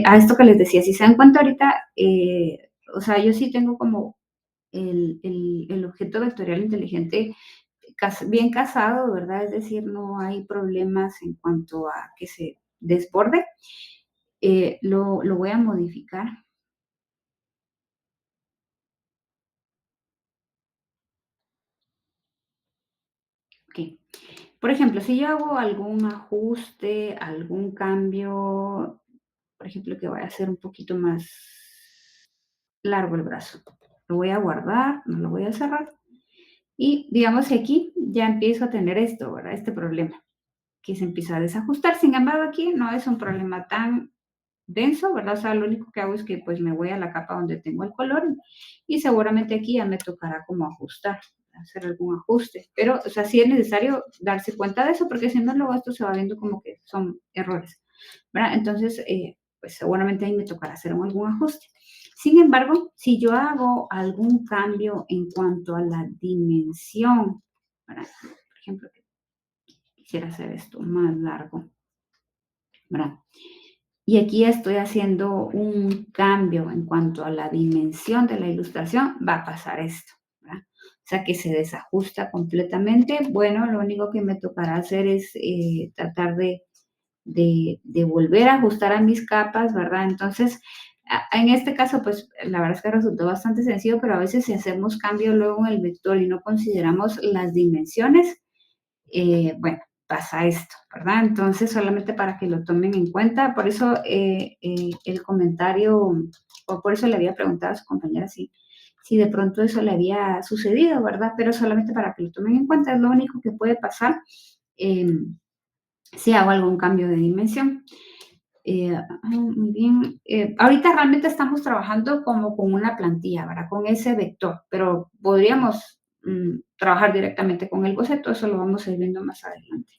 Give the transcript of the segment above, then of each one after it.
a esto que les decía, si se dan cuenta ahorita, o sea, yo sí tengo como el objeto vectorial inteligente bien casado, ¿verdad? Es decir, no hay problemas en cuanto a que se desborde. Lo voy a modificar. Ok. Por ejemplo, si yo hago algún ajuste, algún cambio, por ejemplo, que voy a hacer un poquito más largo el brazo, lo voy a guardar, no lo voy a cerrar. Y digamos que aquí ya empiezo a tener esto, ¿verdad? Este problema, que se empieza a desajustar. Sin embargo, aquí no es un problema tan denso, ¿verdad? O sea, lo único que hago es que pues me voy a la capa donde tengo el color y seguramente aquí ya me tocará como ajustar, hacer algún ajuste. Pero, o sea, sí es necesario darse cuenta de eso porque si no, luego esto se va viendo como que son errores, ¿verdad? Entonces, pues seguramente ahí me tocará hacer algún ajuste. Sin embargo, si yo hago algún cambio en cuanto a la dimensión, ¿verdad? Por ejemplo, quisiera hacer esto más largo, ¿verdad? Y aquí estoy haciendo un cambio en cuanto a la dimensión de la ilustración, va a pasar esto, ¿verdad? O sea, que se desajusta completamente. Bueno, lo único que me tocará hacer es tratar de volver a ajustar a mis capas, ¿verdad? Entonces, en este caso, pues la verdad es que resultó bastante sencillo, pero a veces si hacemos cambio luego en el vector y no consideramos las dimensiones, bueno, pasa esto, ¿verdad? Entonces, solamente para que lo tomen en cuenta, por eso el comentario, o por eso le había preguntado a su compañera si de pronto eso le había sucedido, ¿verdad? Pero solamente para que lo tomen en cuenta, es lo único que puede pasar si hago algún cambio de dimensión. Muy bien. Ahorita realmente estamos trabajando como con una plantilla, ¿verdad? Con ese vector, pero podríamos trabajar directamente con el boceto, eso lo vamos a ir viendo más adelante.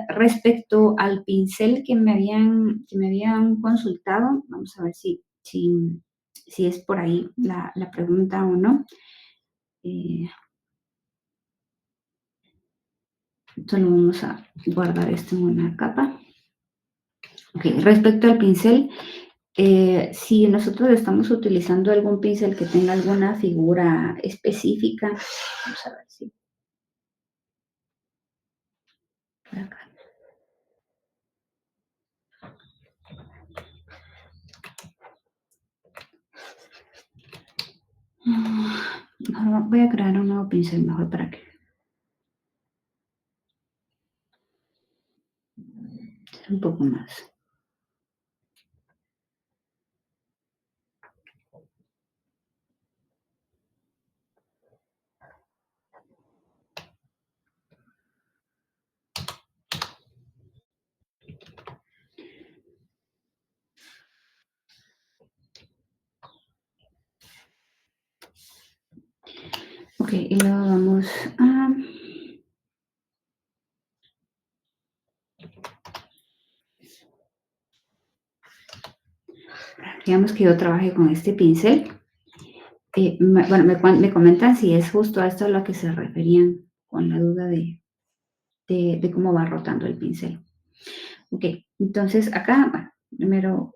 Respecto al pincel que me habían consultado, vamos a ver si es por ahí la pregunta o no. Solo vamos a guardar esto en una capa. Ok, respecto al pincel, si nosotros estamos utilizando algún pincel que tenga alguna figura específica, vamos a ver si por acá. Voy a crear un nuevo pincel mejor para que sea un poco más. Ok, y luego vamos a... Digamos que yo trabajé con este pincel. Bueno, me comentan si es justo a esto a lo que se referían con la duda de cómo va rotando el pincel. Ok, entonces acá, bueno, primero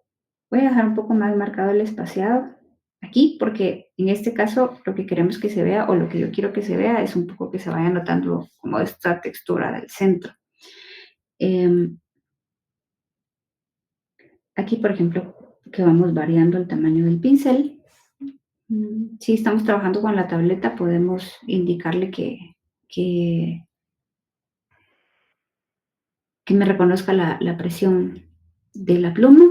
voy a dejar un poco más marcado el espaciado aquí porque en este caso lo que queremos que se vea o lo que yo quiero que se vea es un poco que se vaya notando como esta textura del centro. Aquí, por ejemplo, que vamos variando el tamaño del pincel. Si estamos trabajando con la tableta, podemos indicarle que, que me reconozca la presión de la pluma.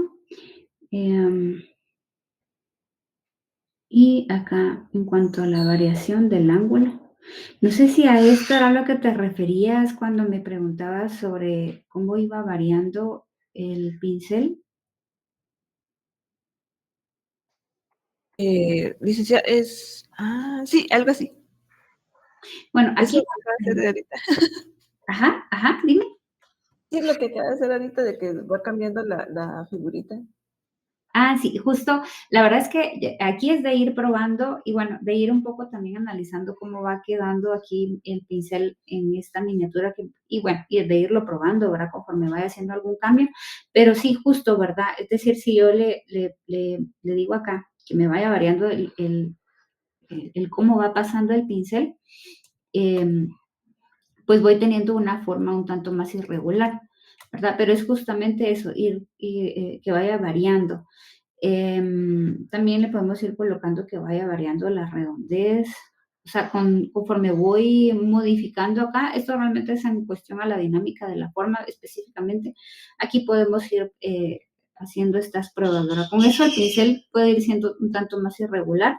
Y acá, en cuanto a la variación del ángulo, no sé si a esto era lo que te referías cuando me preguntabas sobre cómo iba variando el pincel. Licenciada, sí, algo así. Bueno, Eso aquí, lo acaba de hacer ahorita. ajá, dime. Sí, lo que acaba de hacer ahorita de que va cambiando la figurita. Sí, justo, la verdad es que aquí es de ir probando y bueno, de ir un poco también analizando cómo va quedando aquí el pincel en esta miniatura y bueno, y de irlo probando, ¿verdad? Conforme vaya haciendo algún cambio. Pero sí, justo, ¿verdad? Es decir, si yo le digo acá que me vaya variando el cómo va pasando el pincel, em, pues voy teniendo una forma un tanto más irregular, ¿verdad? Pero es justamente eso, que vaya variando. También le podemos ir colocando que vaya variando la redondez, o sea, conforme voy modificando acá, esto realmente es en cuestión a la dinámica de la forma específicamente. Aquí podemos ir haciendo estas pruebas, ¿verdad? Con eso el pincel puede ir siendo un tanto más irregular.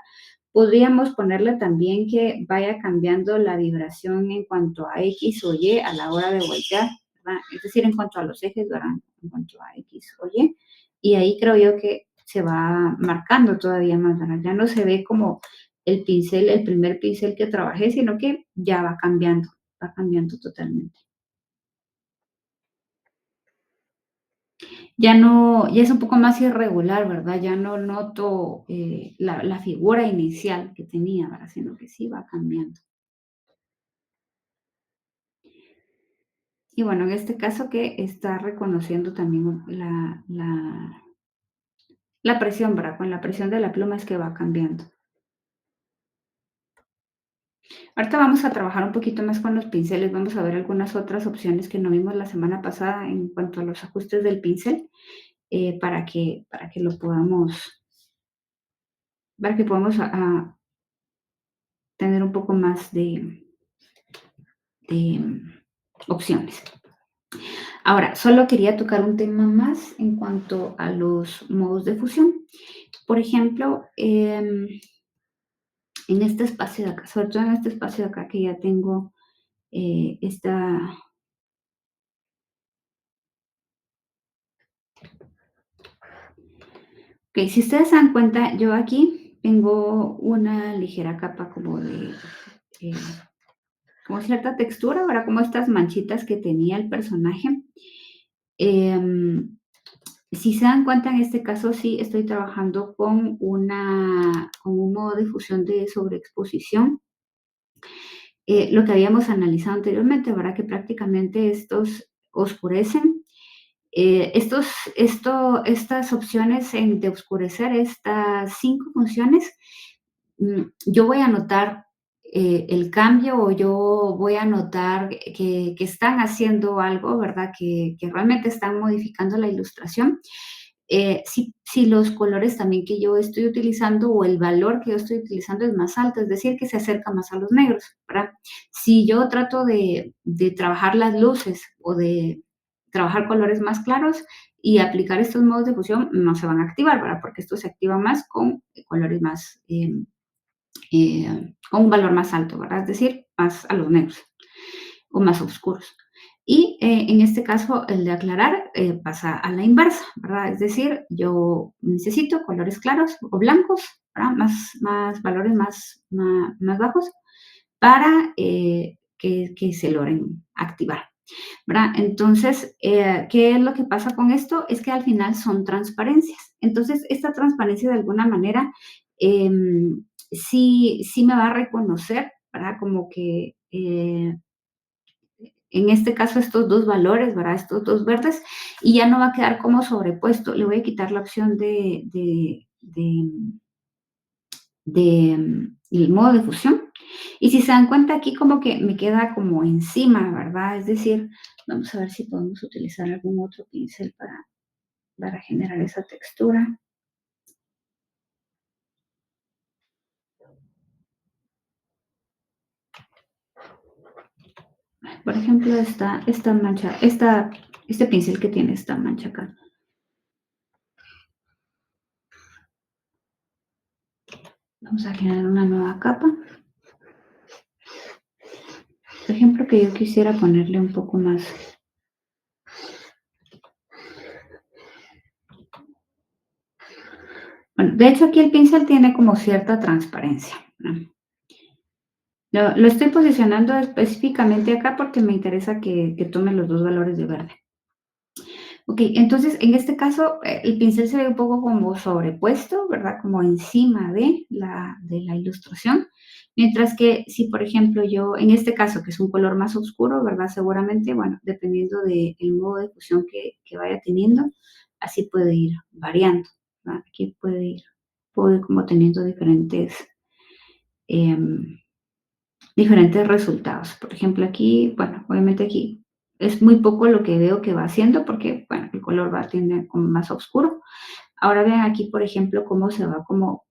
Podríamos ponerle también que vaya cambiando la vibración en cuanto a X o Y a la hora de voltear, ¿verdad? Es decir, en cuanto a los ejes, ¿verdad? En cuanto a X o Y. Y ahí creo yo que se va marcando todavía más, ¿verdad? Ya no se ve como el pincel, el primer pincel que trabajé, sino que ya va cambiando totalmente. Ya no, ya es un poco más irregular, ¿verdad? Ya no noto la figura inicial que tenía, ¿verdad? Sino que sí va cambiando. Y bueno, en este caso que está reconociendo también la presión, ¿verdad? Con la presión de la pluma es que va cambiando. Ahorita vamos a trabajar un poquito más con los pinceles, vamos a ver algunas otras opciones que no vimos la semana pasada en cuanto a los ajustes del pincel, para que lo podamos, para que podamos tener un poco más de opciones. Ahora, solo quería tocar un tema más en cuanto a los modos de fusión. Por ejemplo, en este espacio de acá, sobre todo en este espacio de acá que ya tengo esta. Ok, si ustedes se dan cuenta, yo aquí tengo una ligera capa eh, como cierta textura, ahora como estas manchitas que tenía el personaje. Em, si se dan cuenta, en este caso sí estoy trabajando con un modo de fusión de sobreexposición. Lo que habíamos analizado anteriormente, ¿verdad? Que prácticamente estos oscurecen. Estas opciones de oscurecer, estas 5 funciones, yo voy a notar el cambio o yo voy a notar que están haciendo algo, ¿verdad? Que realmente están modificando la ilustración. Si los colores también que yo estoy utilizando o el valor que yo estoy utilizando es más alto, es decir, que se acerca más a los negros, ¿verdad? Si yo trato de trabajar las luces o de trabajar colores más claros y aplicar estos modos de fusión, no se van a activar, ¿verdad? Porque esto se activa más con colores más, con un valor más alto, ¿verdad? Es decir, más a los negros o más oscuros. Y en este caso, el de aclarar pasa a la inversa, ¿verdad? Es decir, yo necesito colores claros o blancos, ¿verdad? Más valores más bajos para que se logren activar, ¿verdad? Entonces, ¿qué es lo que pasa con esto? Es que al final son transparencias. Entonces, esta transparencia de alguna manera sí me va a reconocer, ¿verdad? Como que en este caso estos dos valores, ¿verdad? Estos dos verdes, y ya no va a quedar como sobrepuesto. Le voy a quitar la opción el modo de fusión. Y si se dan cuenta aquí como que me queda como encima, ¿verdad? Es decir, vamos a ver si podemos utilizar algún otro pincel para generar esa textura. Por ejemplo, esta mancha, este pincel que tiene esta mancha acá. Vamos a generar una nueva capa. Por ejemplo, que yo quisiera ponerle un poco más. Bueno, de hecho aquí el pincel tiene como cierta transparencia, ¿no? Lo estoy posicionando específicamente acá porque me interesa que tome los dos valores de verde. Ok, entonces en este caso el pincel se ve un poco como sobrepuesto, ¿verdad? Como encima de la ilustración. Mientras que si, por ejemplo, yo, en este caso, que es un color más oscuro, ¿verdad? Seguramente, bueno, dependiendo del modo de fusión que vaya teniendo, así puede ir variando, ¿verdad? Aquí puede ir como teniendo em, diferentes resultados. Por ejemplo, aquí, bueno, obviamente aquí es muy poco lo que veo que va haciendo porque, bueno, el color va a tender como más oscuro. Ahora vean aquí, por ejemplo, cómo se va cómo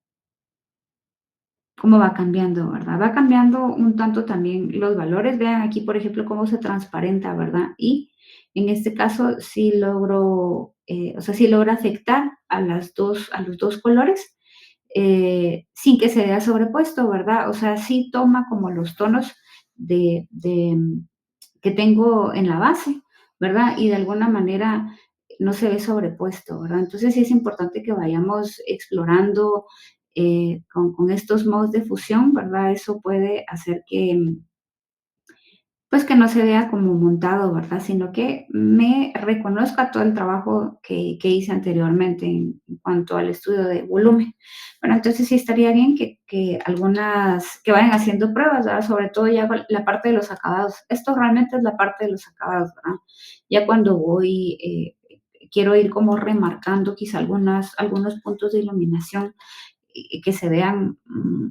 va cambiando, ¿verdad? Va cambiando un tanto también los valores. Vean aquí, por ejemplo, cómo se transparenta, ¿verdad? Y en este caso sí logro, o sea, sí logra afectar a los dos colores sin que se vea sobrepuesto, ¿verdad? O sea, sí toma como los tonos que tengo en la base, ¿verdad? Y de alguna manera no se ve sobrepuesto, ¿verdad? Entonces sí es importante que vayamos explorando con estos modos de fusión, ¿verdad? Eso puede hacer pues que no se vea como montado, ¿verdad? Sino que me reconozca todo el trabajo que hice anteriormente en cuanto al estudio de volumen. Bueno, entonces sí estaría bien que algunas, que vayan haciendo pruebas, ¿verdad? Sobre todo ya con la parte de los acabados. Esto realmente es la parte de los acabados, ¿verdad? Ya cuando voy, quiero ir como remarcando quizá algunos puntos de iluminación y que se vean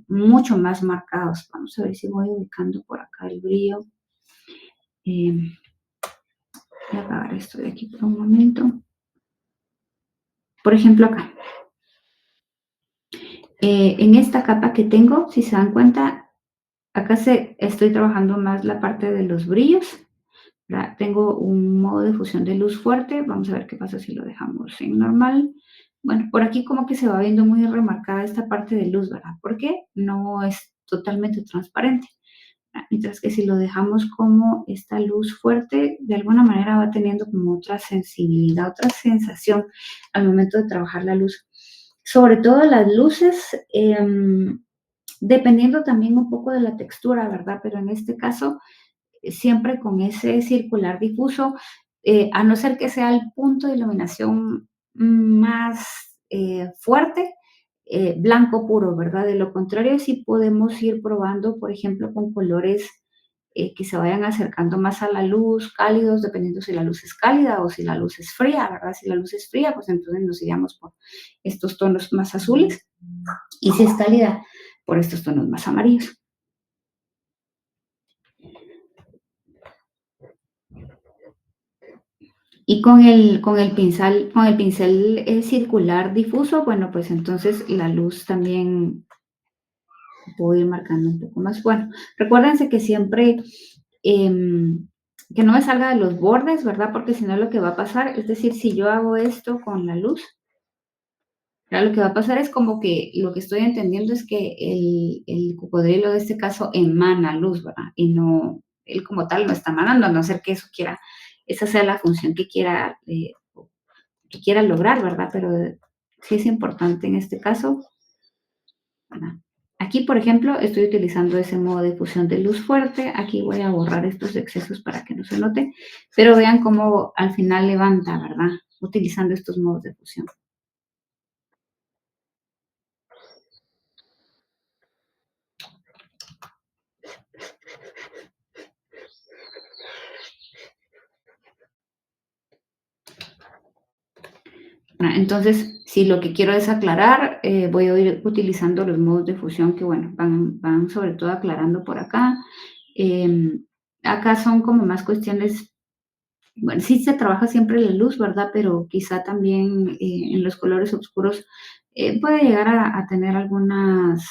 mucho más marcados. Vamos a ver si voy ubicando por acá el brillo. Voy a apagar esto de aquí por un momento. Por ejemplo, acá. En esta capa que tengo, si se dan cuenta, acá estoy trabajando más la parte de los brillos. ¿Verdad? Tengo un modo de fusión de luz fuerte. Vamos a ver qué pasa si lo dejamos en normal. Bueno, por aquí como que se va viendo muy remarcada esta parte de luz, ¿verdad? Porque no es totalmente transparente. Mientras que si lo dejamos como esta luz fuerte, de alguna manera va teniendo como otra sensibilidad, otra sensación al momento de trabajar la luz. Sobre todo las luces, dependiendo también un poco de la textura, ¿verdad? Pero en este caso, siempre con ese circular difuso, a no ser que sea el punto de iluminación más fuerte, blanco puro, ¿verdad? De lo contrario, sí podemos ir probando, por ejemplo, con colores que se vayan acercando más a la luz, cálidos, dependiendo si la luz es cálida o si la luz es fría, ¿verdad? Si la luz es fría, pues entonces nos iríamos por estos tonos más azules y si es cálida, por estos tonos más amarillos. Y con el pincel circular difuso, bueno, pues entonces la luz también puedo ir marcando un poco más. Bueno, recuérdense que siempre que no me salga de los bordes, ¿verdad? Porque si no lo que va a pasar, es decir, si yo hago esto con la luz, ya lo que va a pasar es como que lo que estoy entendiendo es que el cocodrilo de este caso emana luz, ¿verdad? Y no, él como tal no está emanando, a no ser que eso quiera, esa sea la función que quiera lograr, ¿verdad? Pero sí es importante en este caso, ¿verdad? Aquí, por ejemplo, estoy utilizando ese modo de fusión de luz fuerte. Aquí voy a borrar estos excesos para que no se note, pero vean cómo al final levanta, ¿verdad? Utilizando estos modos de fusión. Entonces, si lo que quiero es aclarar, voy a ir utilizando los modos de fusión que, bueno, van sobre todo aclarando por acá. Em, Acá son como más cuestiones, bueno, sí se trabaja siempre la luz, ¿verdad? Pero quizá también en los colores oscuros puede llegar a tener algunas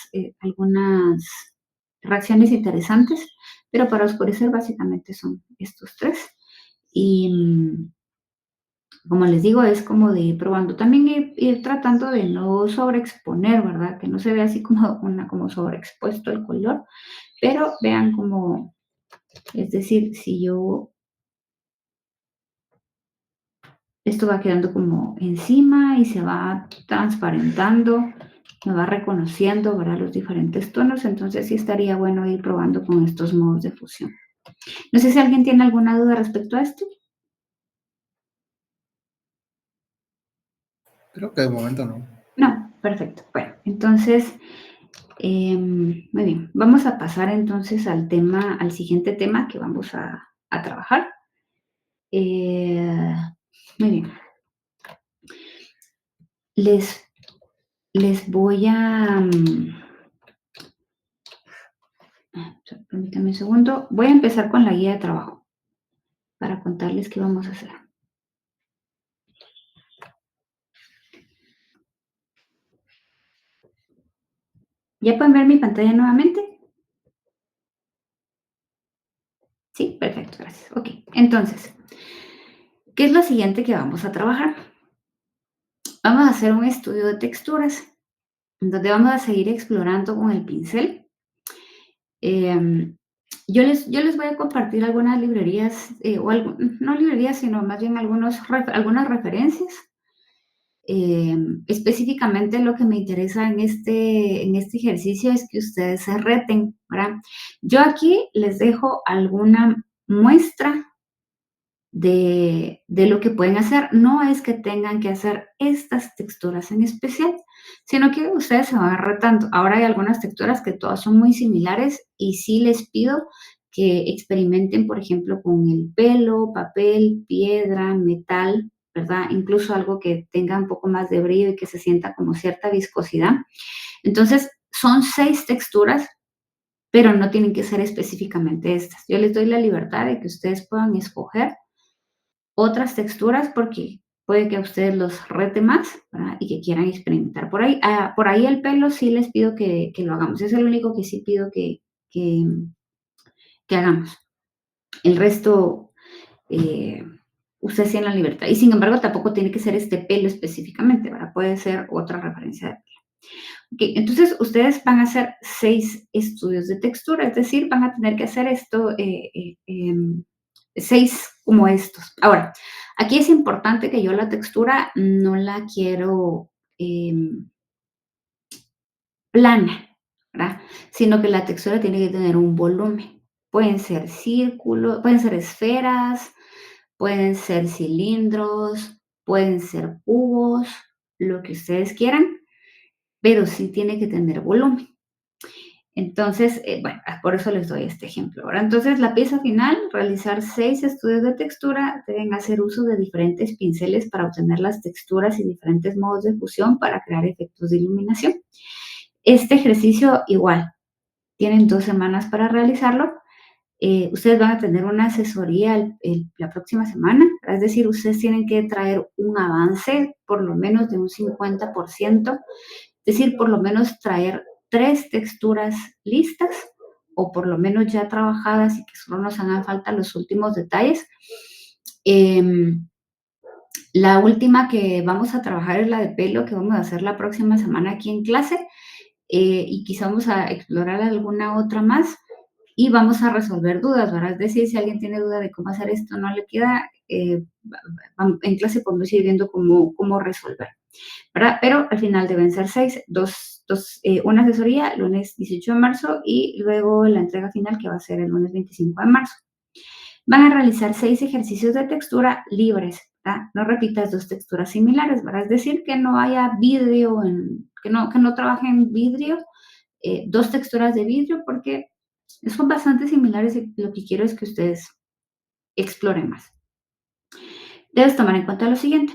reacciones interesantes, pero para oscurecer básicamente son estos tres. Y como les digo, es como de ir probando. También ir tratando de no sobreexponer, ¿verdad? Que no se vea así como como sobreexpuesto el color, pero vean como, es decir, si yo, esto va quedando como encima y se va transparentando, me va reconociendo, ¿verdad? Los diferentes tonos, entonces sí estaría bueno ir probando con estos modos de fusión. No sé si alguien tiene alguna duda respecto a esto. Creo que de momento no. No, perfecto. Bueno, entonces, muy bien. Vamos a pasar entonces al siguiente tema que vamos a trabajar. Eh, muy bien. Les, les voy a... permítanme un segundo. Voy a empezar con la guía de trabajo para contarles qué vamos a hacer. ¿Ya pueden ver mi pantalla nuevamente? Sí, perfecto, gracias. Ok, entonces, ¿qué es lo siguiente que vamos a trabajar? Vamos a hacer un estudio de texturas, donde vamos a seguir explorando con el pincel. Yo les voy a compartir algunas librerías, no librerías, sino más bien algunas referencias. Específicamente lo que me interesa en este ejercicio es que ustedes se reten, ¿verdad? Yo aquí les dejo alguna muestra de lo que pueden hacer. No es que tengan que hacer estas texturas en especial, sino que ustedes se van retando. Ahora hay algunas texturas que todas son muy similares y sí les pido que experimenten, por ejemplo, con el pelo, papel, piedra, metal, ¿verdad? Incluso algo que tenga un poco más de brillo y que se sienta como cierta viscosidad. Entonces, son 6 texturas, pero no tienen que ser específicamente estas. Yo les doy la libertad de que ustedes puedan escoger otras texturas porque puede que a ustedes los rete más, ¿verdad? Y que quieran experimentar por ahí. Por ahí el pelo sí les pido que lo hagamos. Es el único que sí pido que, que hagamos. El resto, eh, ustedes tienen la libertad. Y sin embargo, tampoco tiene que ser este pelo específicamente, ¿verdad? Puede ser otra referencia de pelo. Okay, entonces, ustedes van a hacer 6 estudios de textura, es decir, van a tener que hacer esto, 6 como estos. Ahora, aquí es importante que yo la textura no la quiero plana, ¿verdad? Sino que la textura tiene que tener un volumen. Pueden ser círculos, pueden ser esferas, pueden ser cilindros, pueden ser cubos, lo que ustedes quieran, pero sí tiene que tener volumen. Entonces, bueno, por eso les doy este ejemplo. Ahora, entonces, la pieza final, realizar 6 estudios de textura, deben hacer uso de diferentes pinceles para obtener las texturas y diferentes modos de fusión para crear efectos de iluminación. Este ejercicio igual, tienen 2 semanas para realizarlo. Ustedes van a tener una asesoría la próxima semana, es decir, ustedes tienen que traer un avance por lo menos de un 50%, es decir, por lo menos traer 3 texturas listas o por lo menos ya trabajadas y que solo nos hagan falta los últimos detalles. La última que vamos a trabajar es la de pelo, que vamos a hacer la próxima semana aquí en clase, y quizá vamos a explorar alguna otra más y vamos a resolver dudas, ¿verdad? Es decir, si alguien tiene duda de cómo hacer esto, no le queda, en clase podemos ir viendo cómo resolver, ¿verdad? Pero al final deben ser 6, una asesoría el lunes 18 de marzo y luego la entrega final que va a ser el lunes 25 de marzo. Van a realizar 6 ejercicios de textura libres, ¿verdad? No repitas 2 texturas similares, ¿verdad? Es decir, que no haya vidrio, que no trabajen vidrio, 2 texturas de vidrio, porque son bastante similares y lo que quiero es que ustedes exploren más. Debes tomar en cuenta lo siguiente.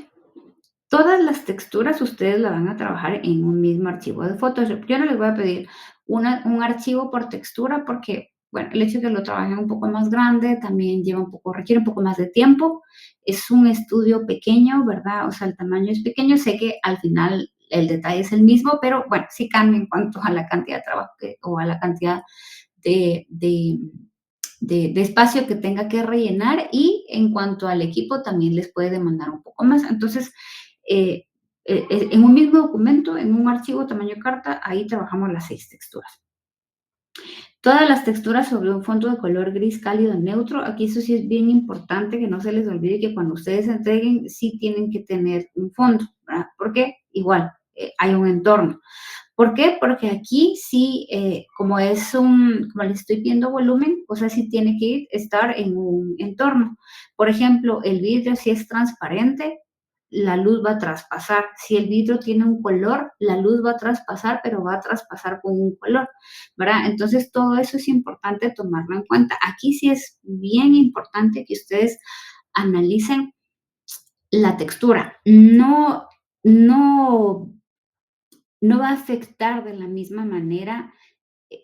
Todas las texturas ustedes las van a trabajar en un mismo archivo de Photoshop. Yo no les voy a pedir un archivo por textura porque, bueno, el hecho de que lo trabajen un poco más grande también requiere un poco más de tiempo. Es un estudio pequeño, ¿verdad? O sea, el tamaño es pequeño. Sé que al final el detalle es el mismo, pero bueno, sí cambia en cuanto a la cantidad de trabajo o a la cantidad de, de, de espacio que tenga que rellenar y en cuanto al equipo también les puede demandar un poco más. Entonces, eh, en un mismo documento, en un archivo tamaño carta, ahí trabajamos las 6 texturas. Todas las texturas sobre un fondo de color gris cálido neutro. Aquí eso sí es bien importante que no se les olvide que cuando ustedes entreguen sí tienen que tener un fondo, ¿verdad? Porque igual hay un entorno. ¿Por qué? Porque aquí sí, como le estoy viendo volumen, o sea, sí tiene que estar en un entorno. Por ejemplo, el vidrio si es transparente, la luz va a traspasar. Si el vidrio tiene un color, la luz va a traspasar, pero va a traspasar con un color, ¿verdad? Entonces, todo eso es importante tomarlo en cuenta. Aquí sí es bien importante que ustedes analicen la textura. No, no va a afectar de la misma manera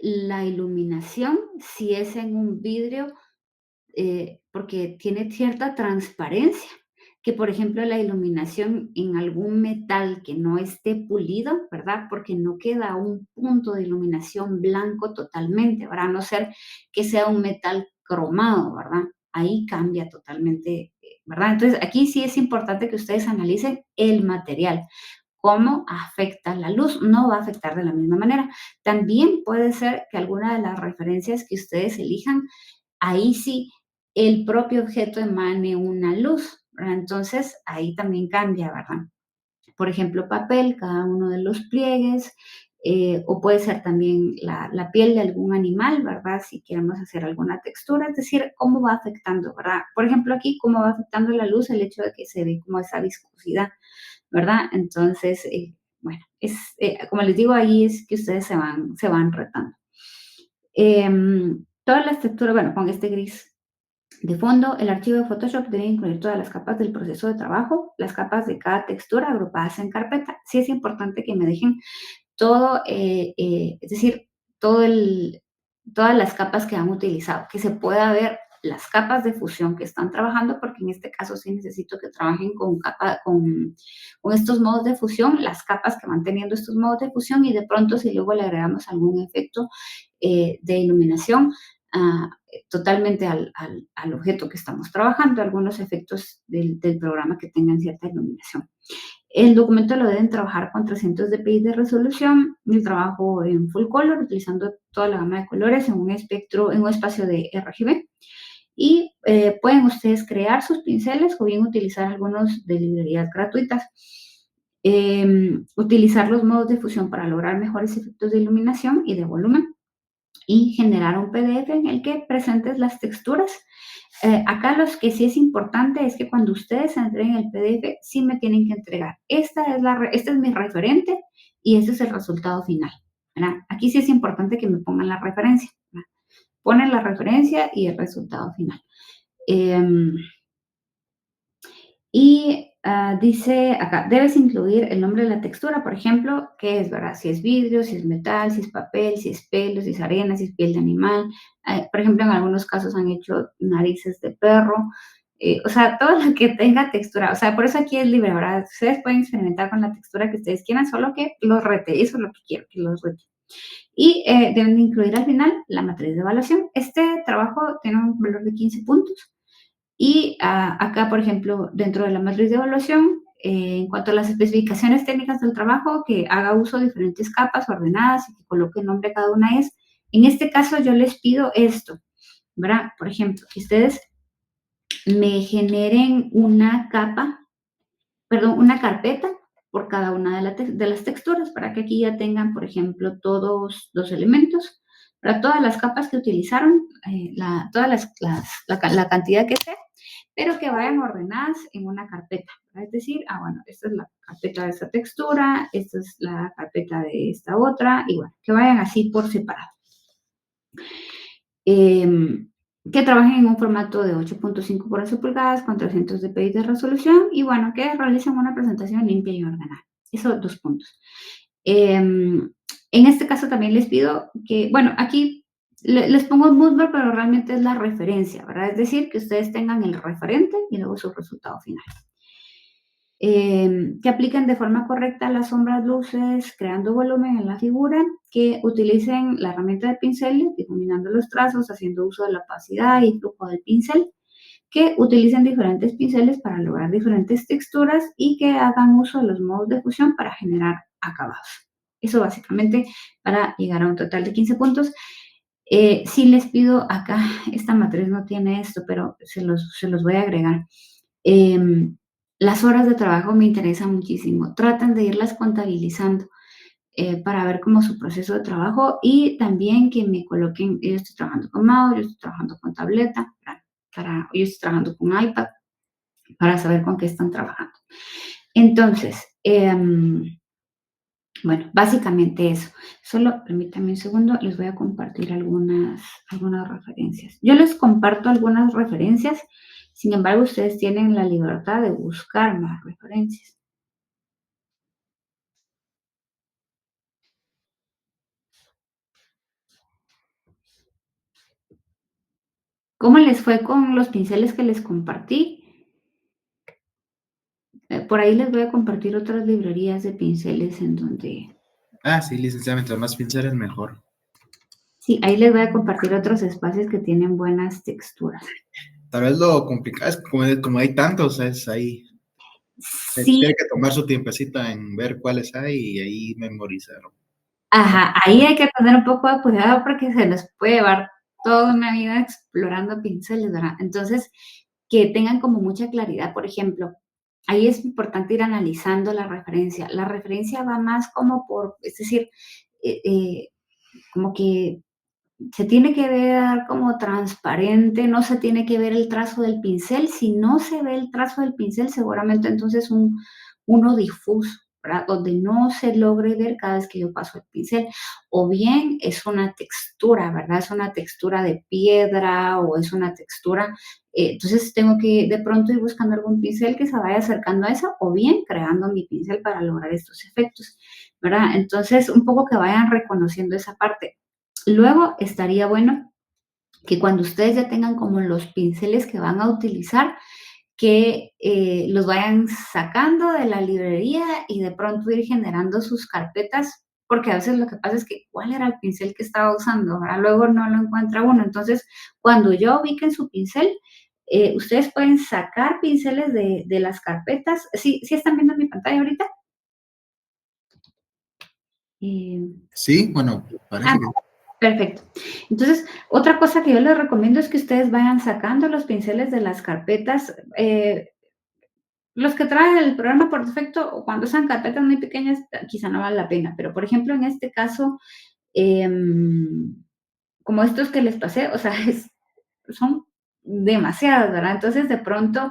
la iluminación si es en un vidrio porque tiene cierta transparencia, que por ejemplo la iluminación en algún metal que no esté pulido, ¿verdad? Porque no queda un punto de iluminación blanco totalmente, ¿verdad? A no ser que sea un metal cromado, ¿verdad? Ahí cambia totalmente, ¿verdad? Entonces aquí sí es importante que ustedes analicen el material. ¿Cómo afecta la luz? No va a afectar de la misma manera. También puede ser que alguna de las referencias que ustedes elijan ahí sí el propio objeto emane una luz, ¿verdad? Entonces ahí también cambia, ¿verdad? Por ejemplo, papel, cada uno de los pliegues, o puede ser también la piel de algún animal, ¿verdad? Si queremos hacer alguna textura, es decir, cómo va afectando, ¿verdad? Por ejemplo, aquí, cómo va afectando la luz el hecho de que se ve como esa viscosidad, ¿verdad? Entonces, bueno, como les digo, ahí es que ustedes se van retando. Todas las texturas, bueno, con este gris de fondo, el archivo de Photoshop debe incluir todas las capas del proceso de trabajo, las capas de cada textura agrupadas en carpeta. Sí es importante que me dejen todo, es decir, todo todas las capas que han utilizado, que se pueda ver las capas de fusión que están trabajando, porque en este caso sí necesito que trabajen con estos modos de fusión, las capas que van teniendo estos modos de fusión y de pronto si luego le agregamos algún efecto de iluminación, totalmente al objeto que estamos trabajando, algunos efectos del programa que tengan cierta iluminación. El documento lo deben trabajar con 300 dpi de resolución, el trabajo en full color, utilizando toda la gama de colores en un espectro, en un espacio de RGB. Y pueden ustedes crear sus pinceles o bien utilizar algunos de librerías gratuitas. Utilizar los modos de fusión para lograr mejores efectos de iluminación y de volumen y generar un PDF en el que presentes las texturas. Acá lo que sí es importante es que cuando ustedes entreguen el PDF, sí me tienen que entregar. Este es mi referente y este es el resultado final, ¿verdad? Aquí sí es importante que me pongan la referencia, ¿verdad? Ponen la referencia y el resultado final. Y dice acá, debes incluir el nombre de la textura, por ejemplo, qué es, ¿verdad? Si es vidrio, si es metal, si es papel, si es pelo, si es arena, si es piel de animal. Por ejemplo, en algunos casos han hecho narices de perro. O sea, todo lo que tenga textura. O sea, por eso aquí es libre, ¿verdad? Ustedes pueden experimentar con la textura que ustedes quieran, solo que los rete. Eso es lo que quiero, que los rete. Y deben de incluir al final la matriz de evaluación. Este trabajo tiene un valor de 15 puntos. Y acá, por ejemplo, dentro de la matriz de evaluación, en cuanto a las especificaciones técnicas del trabajo, que haga uso de diferentes capas ordenadas y que coloque el nombre de cada una es. En este caso, yo les pido esto, ¿verdad? Por ejemplo, que ustedes me generen una capa, perdón, una carpeta por cada una de las texturas, para que aquí ya tengan, por ejemplo, todos los elementos, para todas las capas que utilizaron, todas la cantidad que sea, pero que vayan ordenadas en una carpeta. ¿Verdad? Es decir, bueno, esta es la carpeta de esta textura, esta es la carpeta de esta otra, y bueno, que vayan así por separado. Que trabajen en un formato de 8.5 por 8 pulgadas con 300 dpi de resolución y bueno, que realicen una presentación limpia y ordenada. Esos 2 puntos. En este caso también les pido que, bueno, aquí les pongo Moodboard, pero realmente es la referencia, ¿verdad? Es decir, que ustedes tengan el referente y luego su resultado final. Que apliquen de forma correcta las sombras, luces, creando volumen en la figura, que utilicen la herramienta de pincel, difuminando los trazos, haciendo uso de la opacidad y flujo del pincel, que utilicen diferentes pinceles para lograr diferentes texturas y que hagan uso de los modos de fusión para generar acabados. Eso básicamente para llegar a un total de 15 puntos. Sí les pido acá, esta matriz no tiene esto, pero se los voy a agregar. Las horas de trabajo me interesan muchísimo. Traten de irlas contabilizando para ver cómo su proceso de trabajo y también que me coloquen, yo estoy trabajando con mouse, yo estoy trabajando con tableta, yo estoy trabajando con iPad. para saber con qué están trabajando. Entonces, bueno, básicamente eso. Solo permítanme un segundo, les voy a compartir algunas referencias. Yo les comparto algunas referencias, sin embargo, ustedes tienen la libertad de buscar más referencias. ¿Cómo les fue con los pinceles que les compartí? Por ahí les voy a compartir otras librerías de pinceles en donde Ah, sí, licenciada, mientras más pinceles mejor. sí, ahí les voy a compartir otros espacios que tienen buenas texturas. Tal vez lo complicado es que como hay tantos, es ahí. Se Sí, tiene que tomar su tiempecito en ver cuáles hay y ahí memorizar. ajá, ahí hay que tener un poco de cuidado porque se les puede llevar toda una vida explorando pinceles, ¿verdad? Entonces, que tengan como mucha claridad, por ejemplo, ahí es importante ir analizando la referencia. La referencia va más como por, es decir, como que se tiene que ver como transparente, no se tiene que ver el trazo del pincel. Si no se ve el trazo del pincel, seguramente entonces uno difuso, ¿verdad? Donde no se logre ver cada vez que yo paso el pincel. O bien es una textura, ¿verdad? Es una textura de piedra o es una textura. Entonces tengo que de pronto ir buscando algún pincel que se vaya acercando a eso o bien creando mi pincel para lograr estos efectos, ¿verdad? Entonces un poco que vayan reconociendo esa parte. Luego estaría bueno que cuando ustedes ya tengan como los pinceles que van a utilizar, que los vayan sacando de la librería y de pronto ir generando sus carpetas, porque a veces lo que pasa es que cuál era el pincel que estaba usando, ¿verdad? Luego no lo encuentra uno. Entonces, cuando ya ubiquen su pincel, ustedes pueden sacar pinceles de las carpetas. ¿Sí, sí están viendo mi pantalla ahorita? Eh, Sí, bueno, ah, parece que Perfecto. Entonces, otra cosa que yo les recomiendo es que ustedes vayan sacando los pinceles de las carpetas, los que traen el programa por defecto, o cuando sean carpetas muy pequeñas, quizá no vale la pena, pero, por ejemplo, en este caso, em, como estos que les pasé, o sea, son demasiadas, ¿verdad? Entonces, de pronto,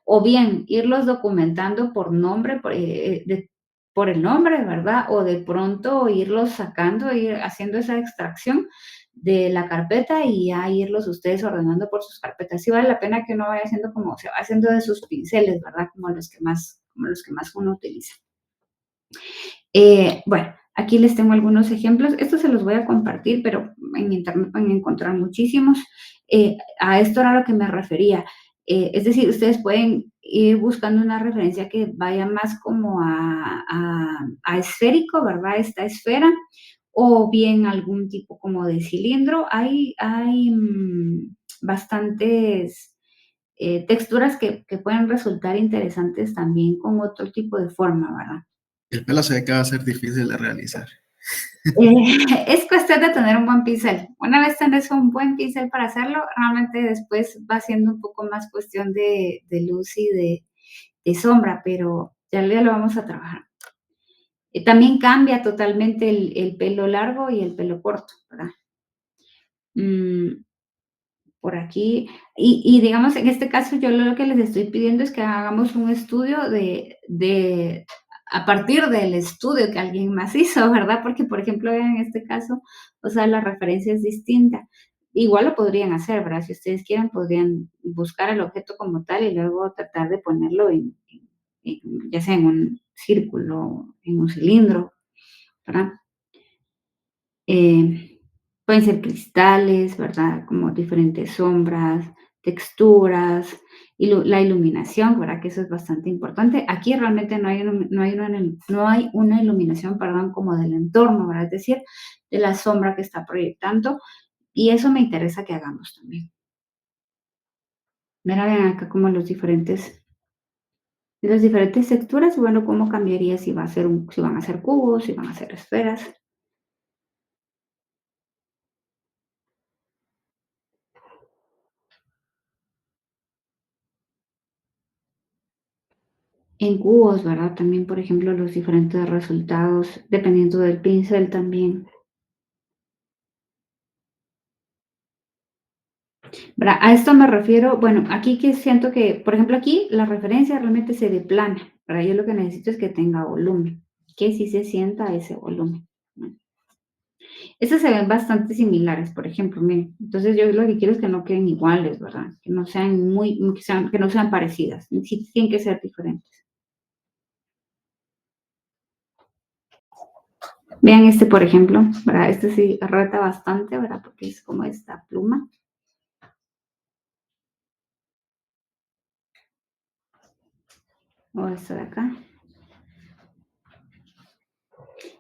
o bien irlos documentando por nombre, por el nombre, ¿verdad? O de pronto irlos sacando, ir haciendo esa extracción de la carpeta y ya irlos ustedes ordenando por sus carpetas. Sí vale la pena que uno vaya haciendo como se va haciendo de sus pinceles, ¿verdad? Como los que más uno utiliza. Bueno, aquí les tengo algunos ejemplos. Estos se los voy a compartir, pero en internet pueden encontrar muchísimos. A esto era a lo que me refería. Es decir, ustedes pueden ir buscando una referencia que vaya más como a esférico, ¿verdad? Esta esfera, o bien algún tipo como de cilindro. Hay bastantes texturas que pueden resultar interesantes también con otro tipo de forma, ¿verdad? el pelo se ve que va a ser difícil de realizar. Es cuestión de tener un buen pincel. Una vez tenés un buen pincel para hacerlo, realmente después va siendo un poco más cuestión de luz y de sombra, pero ya lo vamos a trabajar. También cambia totalmente el pelo largo y el pelo corto, ¿verdad? Mm, por aquí. Y digamos, en este caso, yo lo que les estoy pidiendo es que hagamos un estudio a partir del estudio que alguien más hizo, ¿verdad? Porque, por ejemplo, en este caso, o sea, la referencia es distinta. Igual lo podrían hacer, ¿verdad? Si ustedes quieren, podrían buscar el objeto como tal y luego tratar de ponerlo ya sea en un círculo, en un cilindro, ¿verdad? Eh, Pueden ser cristales, ¿verdad? Como diferentes sombras, texturas, la iluminación, ¿verdad? Que eso es bastante importante. Aquí realmente no hay una iluminación, perdón, como del entorno, ¿verdad? Es decir, de la sombra que está proyectando. Y eso me interesa que hagamos también. Mira, vean acá como las diferentes texturas, bueno, cómo cambiaría si van a ser cubos, si van a ser esferas. En cubos, ¿verdad? También, por ejemplo, los diferentes resultados, dependiendo del pincel también. ¿Verdad? A esto me refiero, bueno, aquí que siento que, por ejemplo, aquí la referencia realmente se deplana, ¿verdad? Yo lo que necesito es que tenga volumen, que sí se sienta ese volumen, ¿no? Estos se ven bastante similares, por ejemplo, miren. Entonces yo lo que quiero es que no queden iguales, ¿verdad? Que no sean que no sean parecidas, sí tienen que ser diferentes. Vean este, por ejemplo, ¿verdad? Este sí reta bastante, ¿verdad? Porque es como esta pluma. O esto de acá.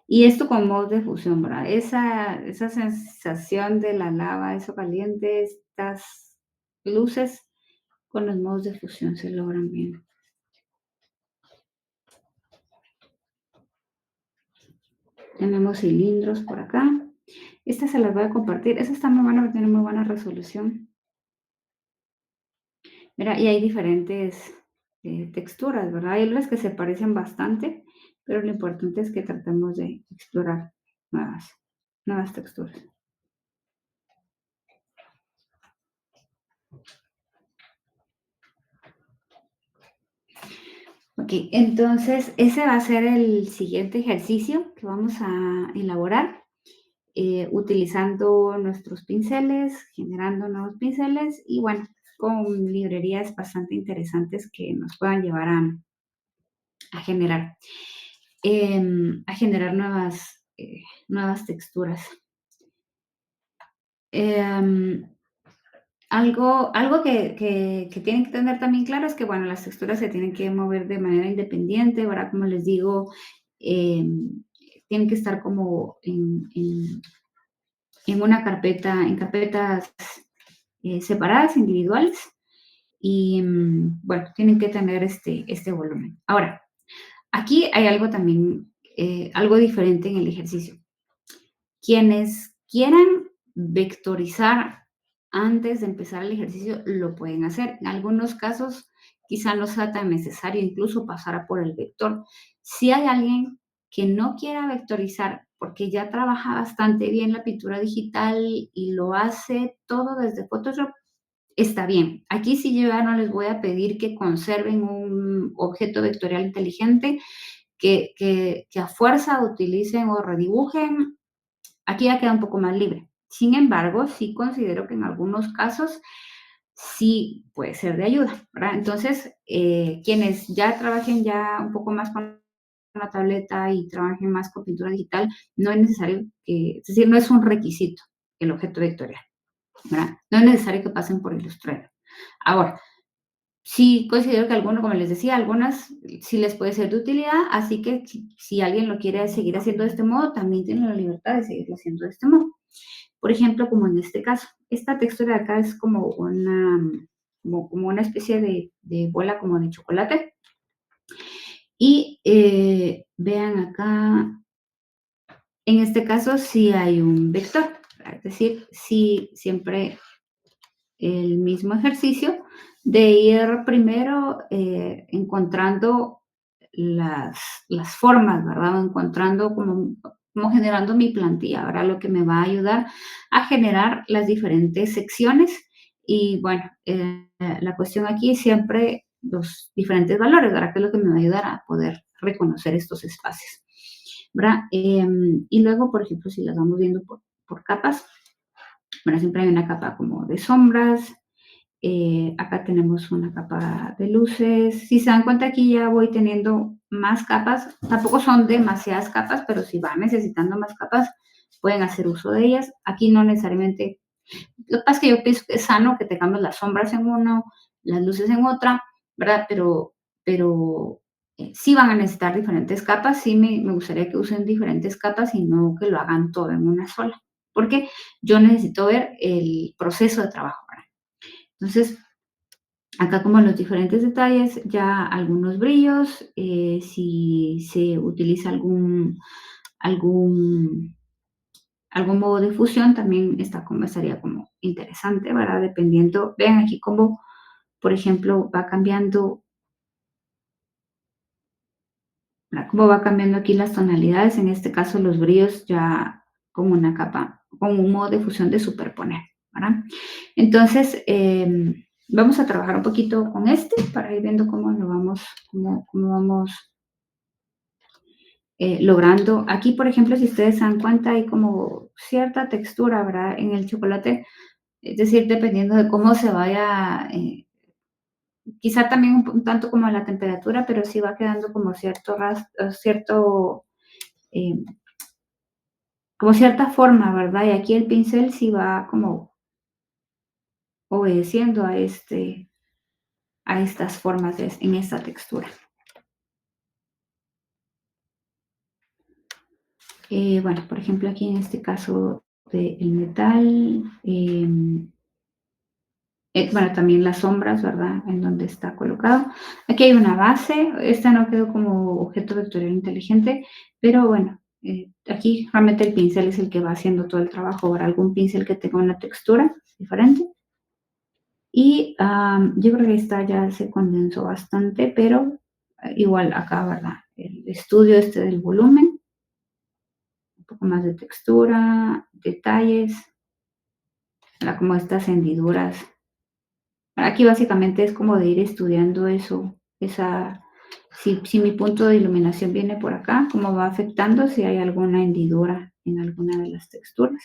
Y esto con modos de fusión, ¿verdad? Esa sensación de la lava, eso caliente, estas luces con los modos de fusión se logran bien. Tenemos cilindros por acá. Estas se las voy a compartir. Estas están muy buenas, tienen muy buena resolución. Mira, y hay diferentes texturas, ¿verdad? Hay unas que se parecen bastante, pero lo importante es que tratemos de explorar nuevas texturas. Ok, entonces ese va a ser el siguiente ejercicio que vamos a elaborar, utilizando nuestros pinceles, generando nuevos pinceles y bueno, con librerías bastante interesantes que nos puedan llevar a generar, a generar nuevas texturas. Em, algo que tienen que tener también claro es que, bueno, las texturas se tienen que mover de manera independiente, ahora como les digo, tienen que estar como en una carpeta, en carpetas separadas, individuales, y bueno, tienen que tener este volumen. Ahora, aquí hay algo también, algo diferente en el ejercicio. Quienes quieran vectorizar antes de empezar el ejercicio lo pueden hacer. En algunos casos quizá no sea tan necesario incluso pasar por el vector. Si hay alguien que no quiera vectorizar porque ya trabaja bastante bien la pintura digital y lo hace todo desde Photoshop, está bien. Aquí sí yo ya no les voy a pedir que conserven un objeto vectorial inteligente, que a fuerza utilicen o redibujen. Aquí ya queda un poco más libre. Sin embargo, sí considero que en algunos casos sí puede ser de ayuda, ¿verdad? Entonces, quienes ya trabajen ya un poco más con la tableta y trabajen más con pintura digital, no es necesario que, es decir, no es un requisito el objeto vectorial, ¿verdad? No es necesario que pasen por Illustrator. Ahora, sí considero que algunos, como les decía, algunas sí les puede ser de utilidad, así que si alguien lo quiere seguir haciendo de este modo, también tiene la libertad de seguirlo haciendo de este modo. Por ejemplo, como en este caso, esta textura de acá es como una especie de bola como de chocolate. Y vean acá, en este caso sí hay un vector, es decir, sí siempre el mismo ejercicio de ir primero encontrando las formas, ¿verdad? O encontrando como generando mi plantilla, ¿verdad? Lo que me va a ayudar a generar las diferentes secciones. Y bueno, la cuestión aquí es siempre los diferentes valores, ¿verdad? Que es lo que me va a ayudar a poder reconocer estos espacios, ¿verdad? Y luego, por ejemplo, si las vamos viendo por capas, bueno, siempre hay una capa como de sombras, acá tenemos una capa de luces. Si se dan cuenta, aquí ya voy teniendo más capas. Tampoco son demasiadas capas, pero si van necesitando más capas, pueden hacer uso de ellas. Aquí no necesariamente. Lo que pasa es que yo pienso que es sano que tengamos las sombras en uno, las luces en otra, ¿verdad? Pero sí van a necesitar diferentes capas. Sí me gustaría que usen diferentes capas y no que lo hagan todo en una sola. Porque yo necesito ver el proceso de trabajo, ¿verdad? Entonces, acá como los diferentes detalles, ya algunos brillos, si se utiliza algún, algún modo de fusión, también estaría como interesante, ¿verdad? Dependiendo, vean aquí cómo, por ejemplo, va cambiando, ¿verdad? Cómo va cambiando aquí las tonalidades, en este caso los brillos ya con una capa, con un modo de fusión de superponer, ¿verdad? Entonces, vamos a trabajar un poquito con este para ir viendo cómo lo vamos, cómo vamos logrando. Aquí, por ejemplo, si ustedes se dan cuenta, hay como cierta textura, ¿verdad? En el chocolate, es decir, dependiendo de cómo se vaya, quizá también un tanto como la temperatura, pero sí va quedando como cierto, eh, como cierta forma, ¿verdad? Y aquí el pincel sí va como obedeciendo a estas formas en esta textura. Bueno, por ejemplo, aquí en este caso del metal, bueno, también las sombras, ¿verdad? En donde está colocado. Aquí hay una base, esta no quedó como objeto vectorial inteligente, pero bueno, aquí realmente el pincel es el que va haciendo todo el trabajo, ¿verdad? Algún pincel que tenga una textura diferente. Y yo creo que esta ya se condensó bastante, pero igual acá, ¿verdad? El estudio este del volumen, un poco más de textura, detalles, ¿verdad? Como estas hendiduras. Aquí básicamente es como de ir estudiando eso, si mi punto de iluminación viene por acá, cómo va afectando si hay alguna hendidura en alguna de las texturas.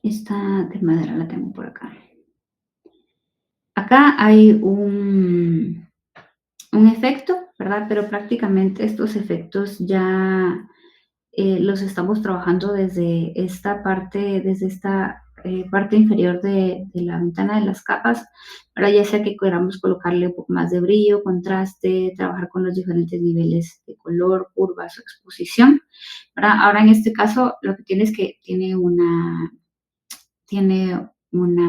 Esta de madera la tengo por acá. Acá hay un efecto, ¿verdad? Pero prácticamente estos efectos ya los estamos trabajando desde esta parte inferior de la ventana de las capas, ¿verdad? Ya sea que queramos colocarle un poco más de brillo, contraste, trabajar con los diferentes niveles de color, curvas o exposición, ¿verdad? Ahora en este caso lo que tiene es que tiene una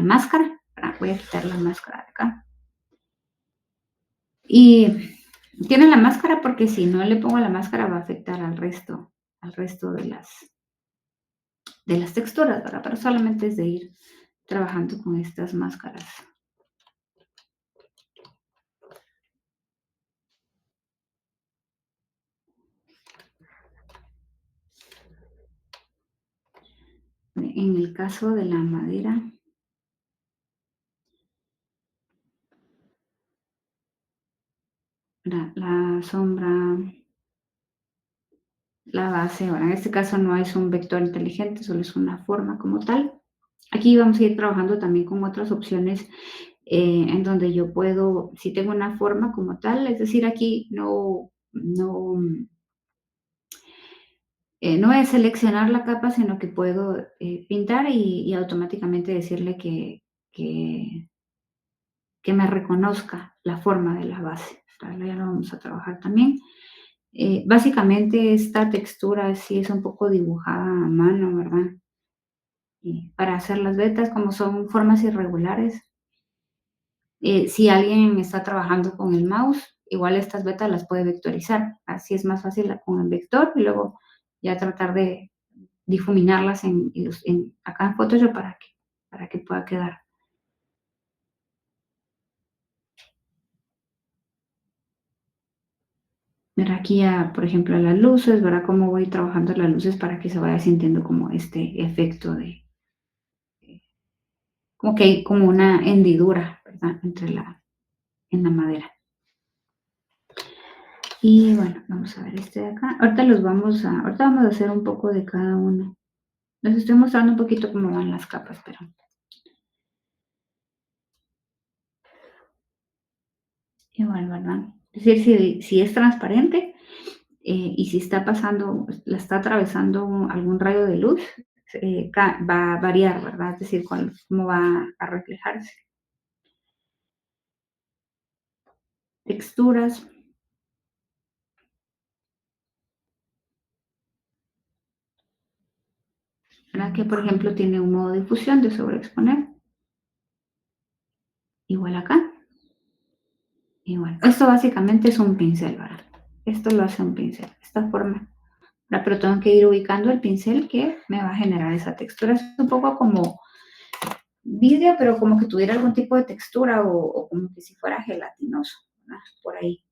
máscara, ¿verdad? Voy a quitar la máscara de acá. Y tiene la máscara porque si no le pongo la máscara va a afectar al resto de las texturas, ¿verdad? Pero solamente es de ir trabajando con estas máscaras. En el caso de la madera, la sombra, la base, ahora en este caso no es un vector inteligente, solo es una forma como tal. Aquí vamos a ir trabajando también con otras opciones en donde yo puedo, si tengo una forma como tal, es decir, aquí no voy a seleccionar la capa, sino que puedo pintar y automáticamente decirle que, que me reconozca la forma de la base. ¿Vale? Ya lo vamos a trabajar también. Básicamente esta textura sí es un poco dibujada a mano, ¿verdad? Para hacer las vetas, como son formas irregulares. Si alguien está trabajando con el mouse, igual estas vetas las puede vectorizar. Así es más fácil con el vector y luego ya tratar de difuminarlas acá en Photoshop para que pueda quedar. Ver aquí ya, por ejemplo, las luces, verá cómo voy trabajando las luces para que se vaya sintiendo como este efecto como que hay como una hendidura, ¿verdad? En la madera. Y bueno, vamos a ver este de acá. Ahorita vamos a hacer un poco de cada uno. Les estoy mostrando un poquito cómo van las capas, pero igual, ¿verdad? Es decir, si es transparente y si la está atravesando algún rayo de luz, va a variar, ¿verdad? Es decir, cómo va a reflejarse. Texturas, ¿verdad? Que por ejemplo tiene un modo de difusión de sobreexponer. Igual acá. Igual. Esto básicamente es un pincel, ¿verdad? Esto lo hace un pincel, esta forma. ¿Verdad? Pero tengo que ir ubicando el pincel que me va a generar esa textura. Es un poco como vidrio, pero como que tuviera algún tipo de textura o como que si fuera gelatinoso, ¿verdad? Por ahí.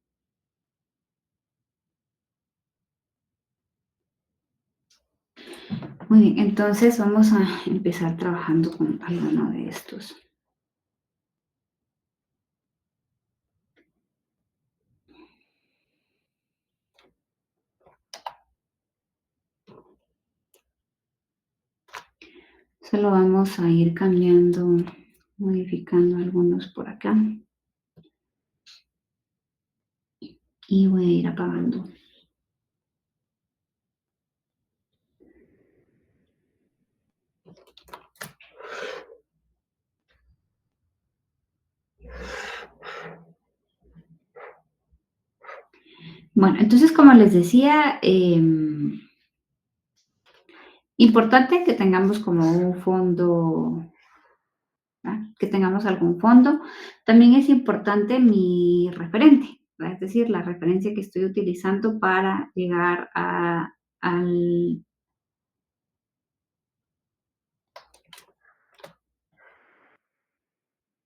Muy bien, entonces vamos a empezar trabajando con alguno de estos. Solo vamos a ir cambiando, modificando algunos por acá. Y voy a ir apagando. Bueno, entonces, como les decía, importante que tengamos como un fondo, ¿verdad? Que tengamos algún fondo. También es importante mi referente, ¿verdad? Es decir, la referencia que estoy utilizando para llegar al,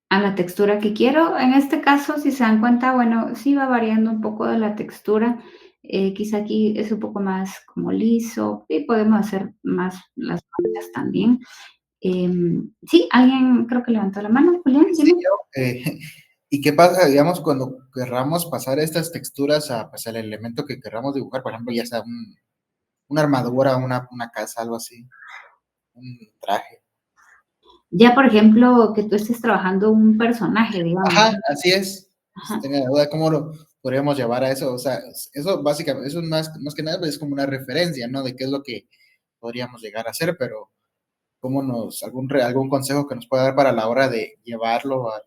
a la textura que quiero. En este caso, si se dan cuenta, bueno, sí va variando un poco de la textura. Quizá aquí es un poco más como liso y podemos hacer más las manchas también. Sí, alguien creo que levantó la mano, Julián, Sí, dime. yo, ¿y qué pasa, digamos, cuando querramos pasar estas texturas a, pues, al elemento que querramos dibujar? Por ejemplo, ya sea una armadura, una casa, algo así, un traje. Ya, por ejemplo, que tú estés trabajando un personaje, digamos. Ajá, así es. Ajá. Tengo la duda cómo lo podríamos llevar a eso. O sea, eso básicamente, eso más que nada es como una referencia, ¿no? De qué es lo que podríamos llegar a hacer, pero cómo algún consejo que nos pueda dar para la hora de llevarlo a...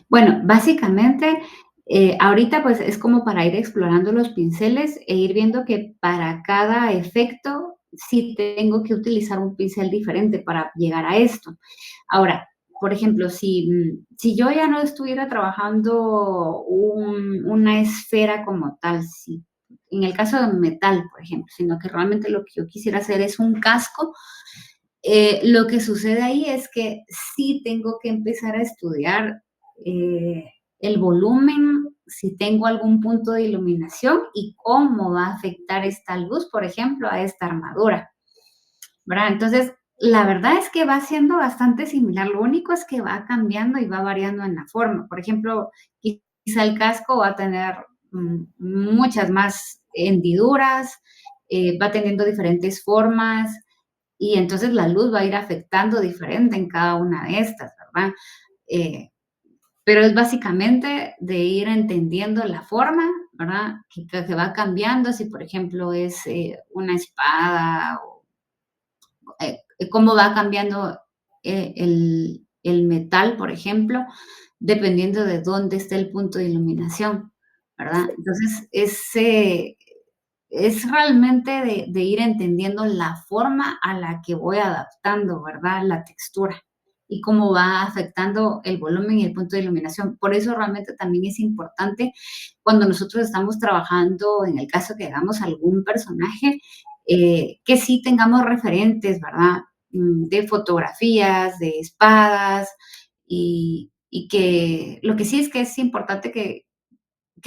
Bueno, básicamente, ahorita pues es como para ir explorando los pinceles e ir viendo que para cada efecto sí tengo que utilizar un pincel diferente para llegar a esto. Ahora, por ejemplo, si yo ya no estuviera trabajando una esfera como tal, si en el caso de metal, por ejemplo, sino que realmente lo que yo quisiera hacer es un casco, lo que sucede ahí es que sí tengo que empezar a estudiar eh, el volumen, si tengo algún punto de iluminación y cómo va a afectar esta luz, por ejemplo, a esta armadura, ¿verdad? Entonces, la verdad es que va siendo bastante similar, lo único es que va cambiando y va variando en la forma. Por ejemplo, quizá el casco va a tener muchas más hendiduras, va teniendo diferentes formas, y entonces la luz va a ir afectando diferente en cada una de estas, ¿verdad? Eh, pero es básicamente de ir entendiendo la forma, ¿verdad? Que va cambiando, si por ejemplo es una espada, o cómo va cambiando el metal, por ejemplo, dependiendo de dónde esté el punto de iluminación, ¿verdad? Entonces, es realmente de ir entendiendo la forma a la que voy adaptando, ¿verdad? La textura y cómo va afectando el volumen y el punto de iluminación. Por eso realmente también es importante cuando nosotros estamos trabajando, en el caso que hagamos algún personaje, que sí tengamos referentes, ¿verdad? De fotografías, de espadas y que lo que sí es que es importante que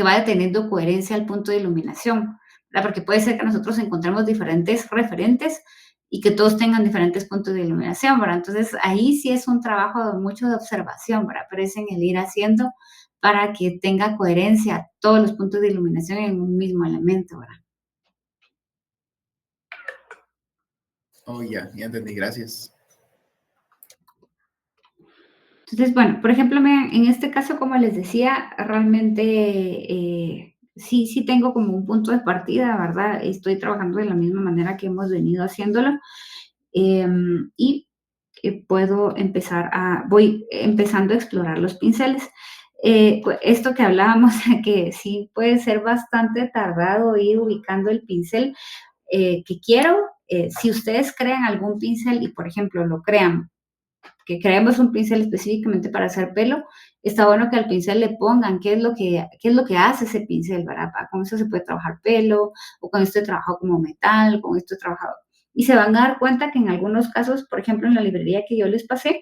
vaya teniendo coherencia al punto de iluminación, ¿verdad? Porque puede ser que nosotros encontremos diferentes referentes y que todos tengan diferentes puntos de iluminación, ¿verdad? Entonces, ahí sí es un trabajo mucho de observación, ¿verdad? Pero es en el ir haciendo para que tenga coherencia todos los puntos de iluminación en un mismo elemento, ¿verdad? Oh, ya entendí, gracias. Entonces, bueno, por ejemplo, miren, en este caso, como les decía, realmente sí tengo como un punto de partida, ¿verdad? Estoy trabajando de la misma manera que hemos venido haciéndolo. Y puedo voy empezando a explorar los pinceles. Esto que hablábamos, que sí puede ser bastante tardado ir ubicando el pincel que quiero. Si ustedes crean algún pincel y, por ejemplo, lo crean que creemos un pincel específicamente para hacer pelo, está bueno que al pincel le pongan qué es lo que hace ese pincel, ¿verdad? Con esto se puede trabajar pelo, o con esto he trabajado como metal, con esto he trabajado. Y se van a dar cuenta que en algunos casos, por ejemplo, en la librería que yo les pasé,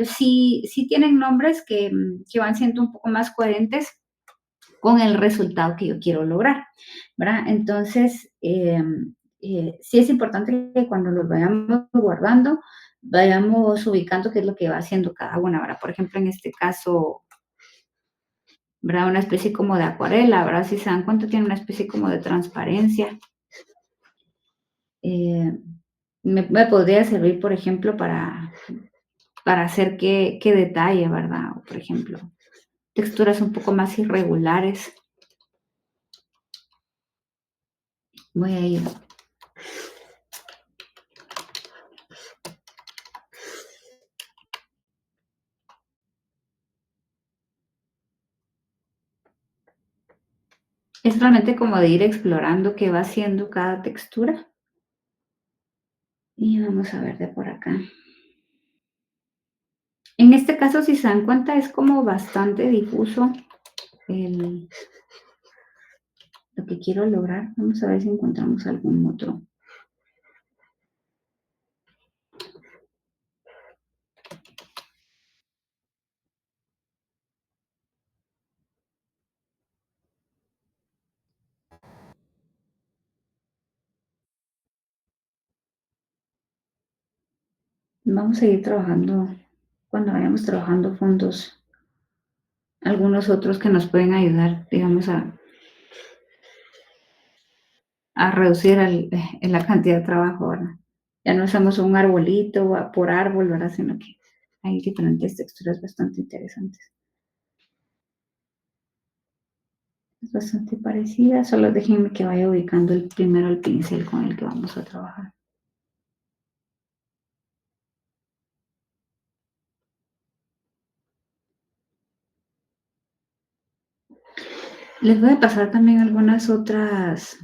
sí tienen nombres que van siendo un poco más coherentes con el resultado que yo quiero lograr, ¿verdad? Entonces, sí es importante que cuando los vayamos guardando, vayamos ubicando qué es lo que va haciendo cada una, ¿verdad? Por ejemplo, en este caso, ¿verdad? Una especie como de acuarela, ¿verdad? Si se dan cuenta, tiene una especie como de transparencia. Eh, me podría servir, por ejemplo, para hacer qué detalle, ¿verdad? O, por ejemplo, texturas un poco más irregulares. Voy a ir. Es realmente como de ir explorando qué va haciendo cada textura. Y vamos a ver de por acá. En este caso, si se dan cuenta, es como bastante difuso el, lo que quiero lograr. Vamos a ver si encontramos algún otro. Vamos a ir trabajando, cuando vayamos trabajando fondos, algunos otros que nos pueden ayudar, digamos, a reducir en la cantidad de trabajo, ¿verdad? Ya no hacemos un arbolito por árbol, ¿verdad? Sino que hay diferentes texturas bastante interesantes. Es bastante parecida, solo déjenme que vaya ubicando primero el pincel con el que vamos a trabajar. Les voy a pasar también algunas otras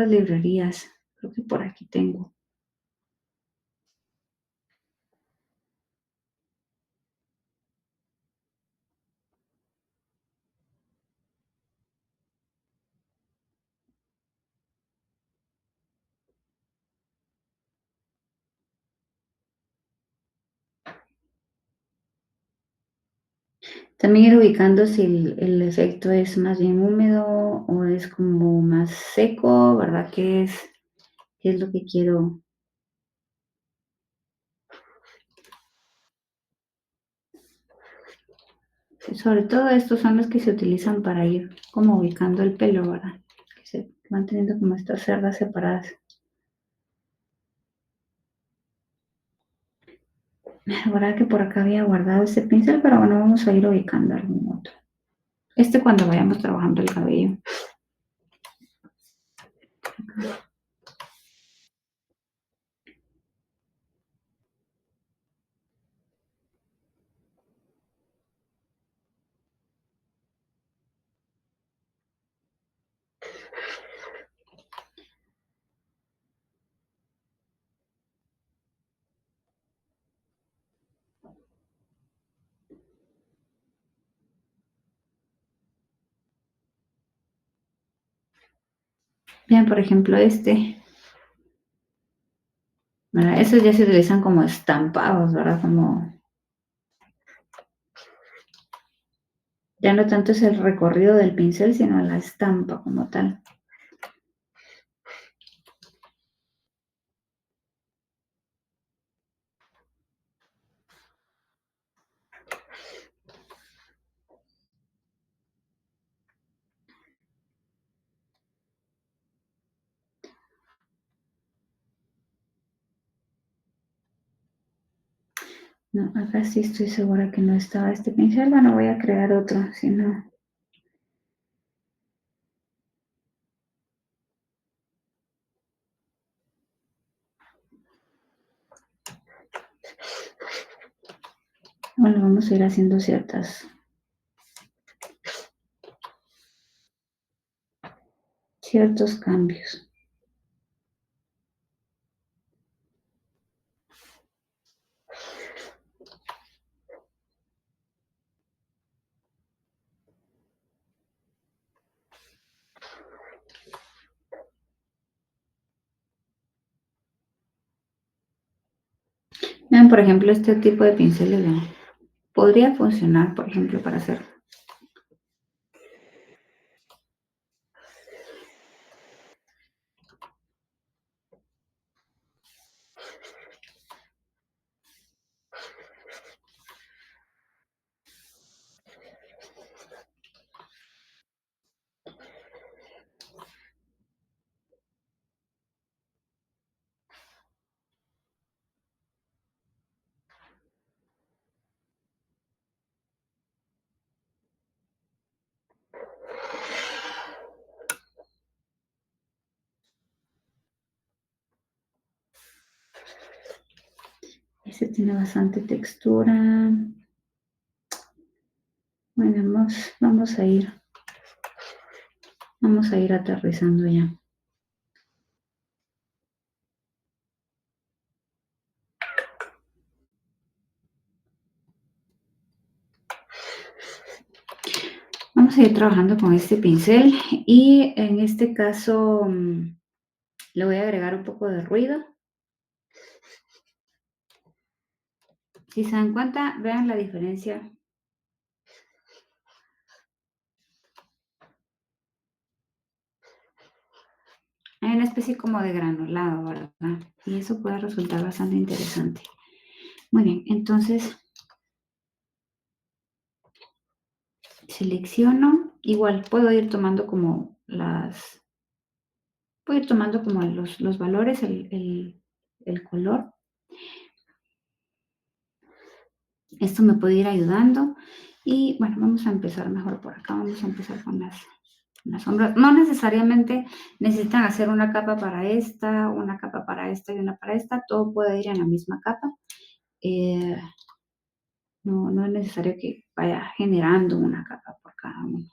librerías. Creo que por aquí tengo. También ir ubicando si el efecto es más bien húmedo o es como más seco, ¿verdad? ¿Qué es lo que quiero? Sobre todo estos son los que se utilizan para ir como ubicando el pelo, ¿verdad? Que se van teniendo como estas cerdas separadas. Ahora que por acá había guardado este pincel, pero bueno, vamos a ir ubicando algún otro. Este cuando vayamos trabajando el cabello. Bien, por ejemplo, este, ¿verdad? Esos ya se utilizan como estampados, ¿verdad? Como, ya no tanto es el recorrido del pincel, sino la estampa como tal. No, acá sí estoy segura que no estaba este pincel. Bueno, voy a crear otro, si no. Bueno, vamos a ir haciendo ciertos cambios. Vean, por ejemplo, este tipo de pinceles, ¿no? Podría funcionar, por ejemplo, para hacer Este tiene bastante textura. Bueno, vamos a ir aterrizando ya. Vamos a ir trabajando con este pincel y en este caso le voy a agregar un poco de ruido. Si se dan cuenta, vean la diferencia. Hay una especie como de granulado, ¿verdad? Y eso puede resultar bastante interesante. Muy bien, entonces selecciono. Igual puedo ir tomando como los valores, el color. Esto me puede ir ayudando. Y bueno, vamos a empezar mejor por acá. Vamos a empezar con las sombras. No necesariamente necesitan hacer una capa para esta, una capa para esta y una para esta. Todo puede ir en la misma capa. No es necesario que vaya generando una capa por cada uno.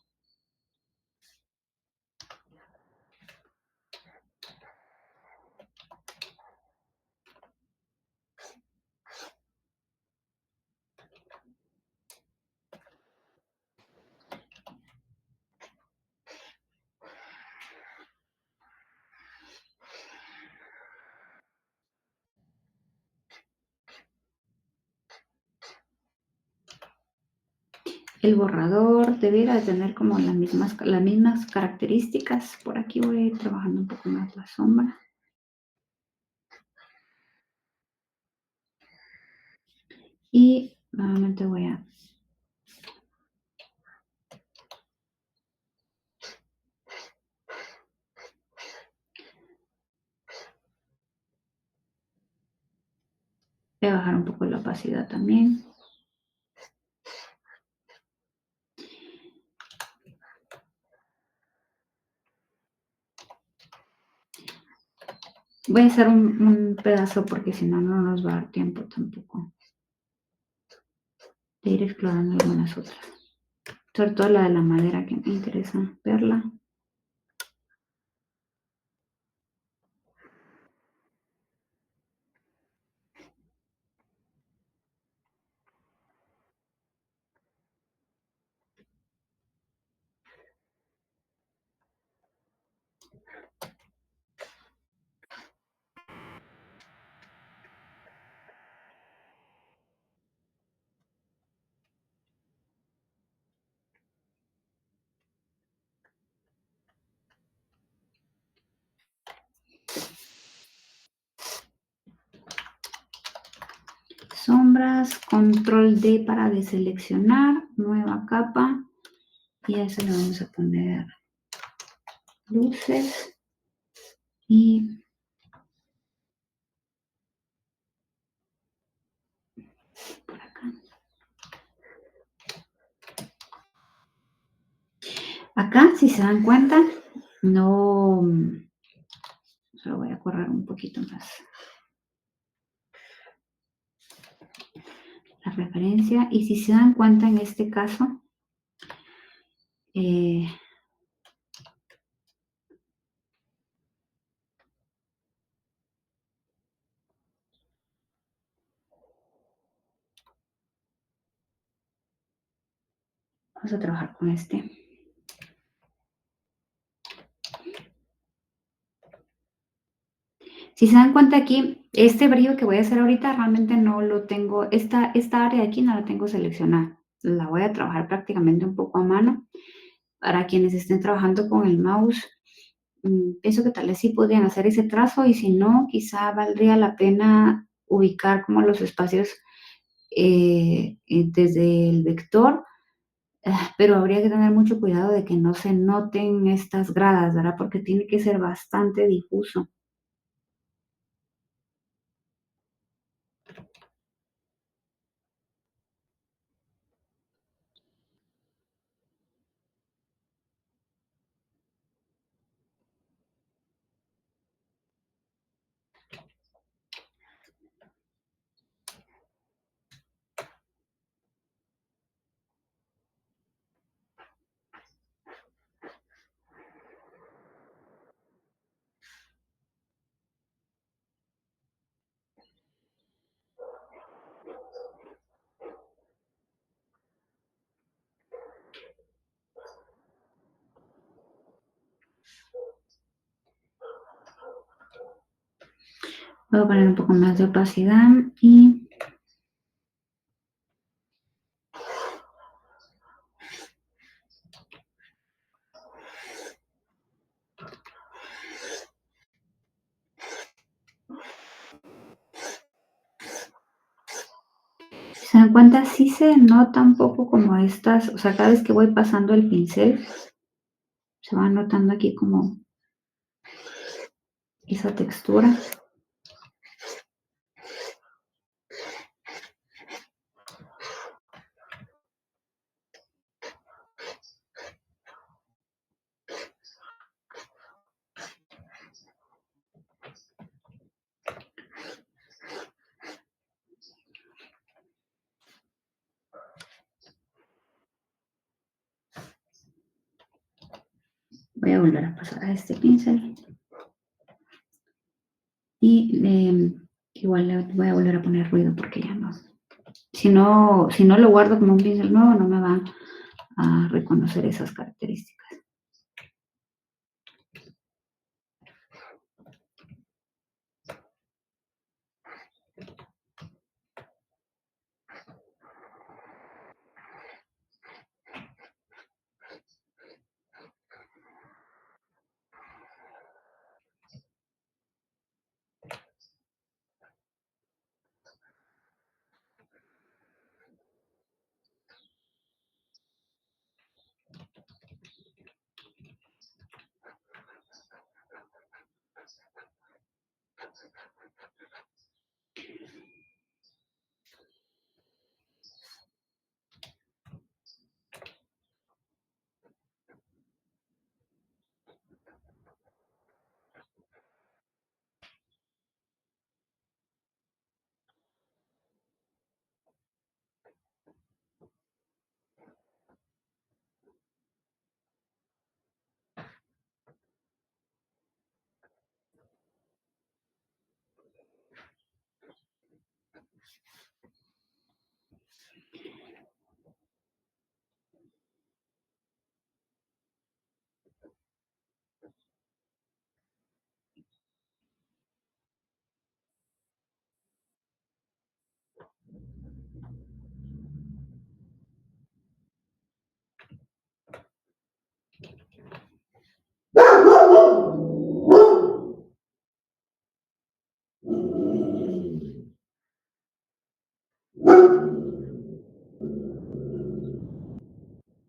El borrador debiera de tener como las mismas características. Por aquí voy a ir trabajando un poco más la sombra. Y nuevamente voy a bajar un poco la opacidad también. Voy a hacer un pedazo porque si no, no nos va a dar tiempo tampoco de ir explorando algunas otras. Sobre todo la de la madera que me interesa verla. Sombras, control D para deseleccionar, nueva capa. Y a eso le vamos a poner luces. Y por acá. Acá, si se dan cuenta, no, solo voy a correr un poquito más la referencia. Y si se dan cuenta en este caso, vamos a trabajar con este. Si se dan cuenta aquí, este brillo que voy a hacer ahorita realmente no lo tengo, esta área de aquí no la tengo seleccionada. La voy a trabajar prácticamente un poco a mano. Para quienes estén trabajando con el mouse, pienso que tal vez sí podrían hacer ese trazo y si no, quizá valdría la pena ubicar como los espacios desde el vector, pero habría que tener mucho cuidado de que no se noten estas gradas, ¿verdad? Porque tiene que ser bastante difuso. Voy a poner un poco más de opacidad y se dan cuenta, sí se nota un poco como estas, o sea, cada vez que voy pasando el pincel, se va notando aquí como esa textura. Voy a volver a pasar a este pincel. Y igual le voy a volver a poner ruido porque ya no. Si no lo guardo como un pincel nuevo, no me va a reconocer esas características.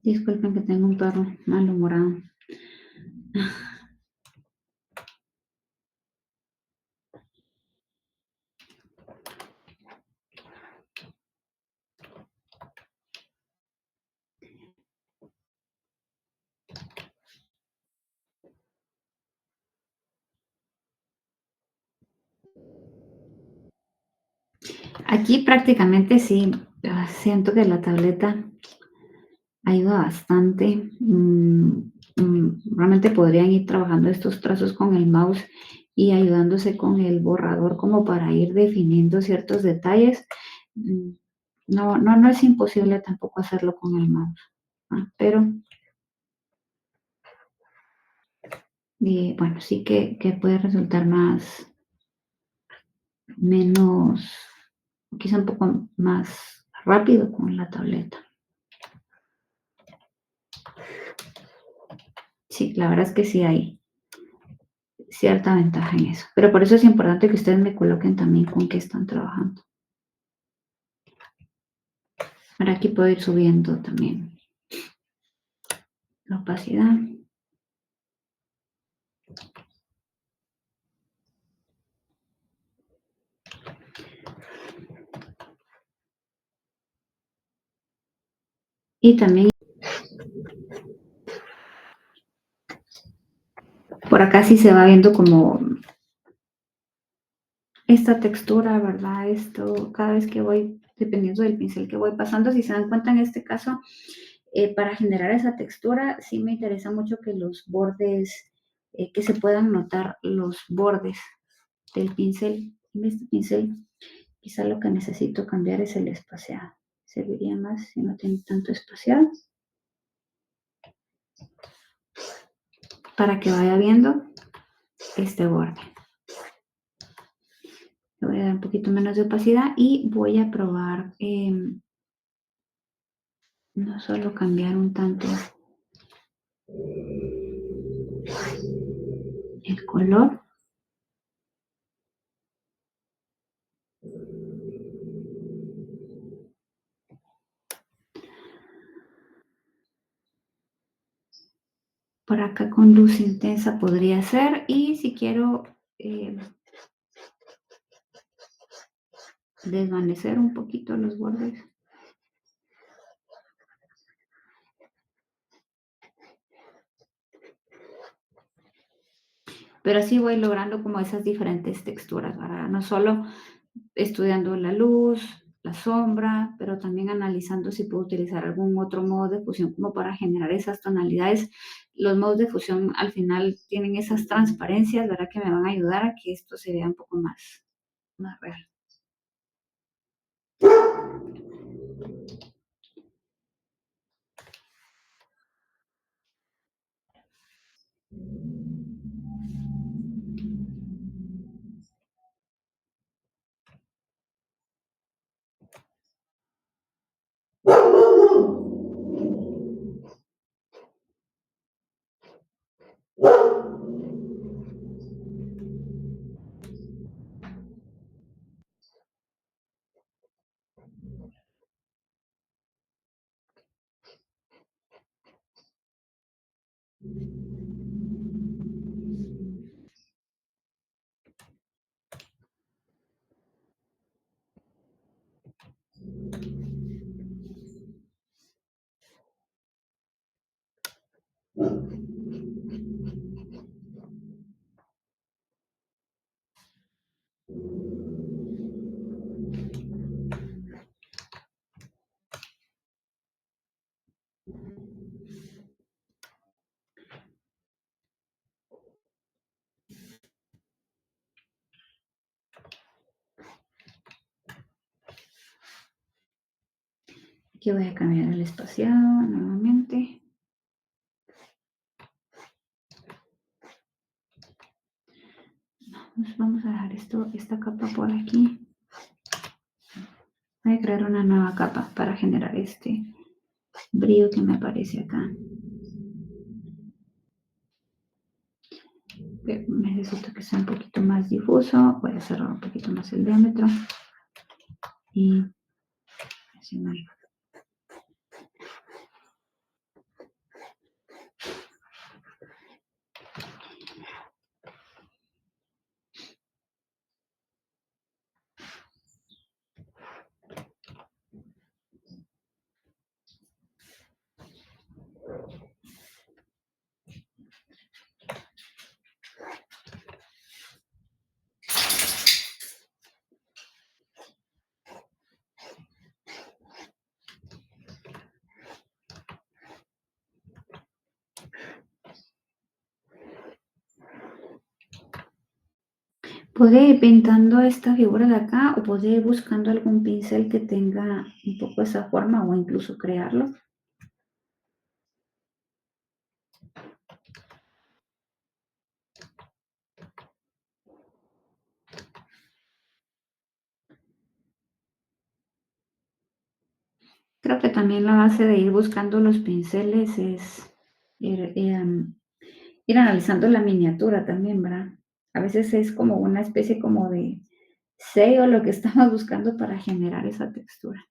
Disculpen que tengo un perro malhumorado. Aquí prácticamente sí, siento que la tableta ayuda bastante. Realmente podrían ir trabajando estos trazos con el mouse y ayudándose con el borrador como para ir definiendo ciertos detalles. Mm, no es imposible tampoco hacerlo con el mouse, pero bueno, sí que puede resultar menos, quizá un poco más rápido con la tableta. Sí, la verdad es que sí hay cierta ventaja en eso. Pero por eso es importante que ustedes me coloquen también con qué están trabajando. Ahora aquí puedo ir subiendo también la opacidad. Y también por acá sí se va viendo como esta textura, ¿verdad? Esto, cada vez que voy, dependiendo del pincel que voy pasando, si se dan cuenta en este caso, para generar esa textura, sí me interesa mucho que los bordes, que se puedan notar los bordes del pincel. En este pincel, quizá lo que necesito cambiar es el espaciado. Serviría más si no tiene tanto espaciado. Para que vaya viendo este borde. Le voy a dar un poquito menos de opacidad y voy a probar no solo cambiar un tanto el color. Por acá con luz intensa podría ser. Y si quiero desvanecer un poquito los bordes. Pero así voy logrando como esas diferentes texturas, ¿verdad? No solo estudiando la luz, la sombra, pero también analizando si puedo utilizar algún otro modo de fusión como para generar esas tonalidades. Los modos de fusión al final tienen esas transparencias, ¿verdad? Que me van a ayudar a que esto se vea un poco más real. Aquí voy a cambiar el espaciado nuevamente. Vamos a dejar esta capa por aquí. Voy a crear una nueva capa para generar este brillo que me aparece acá. Necesito que sea un poquito más difuso. Voy a cerrar un poquito más el diámetro. Y así no hay. Puede ir pintando esta figura de acá o puede ir buscando algún pincel que tenga un poco esa forma o incluso crearlo. Creo que también la base de ir buscando los pinceles es ir analizando la miniatura también, ¿verdad? A veces es como una especie como de sello lo que estamos buscando para generar esa textura.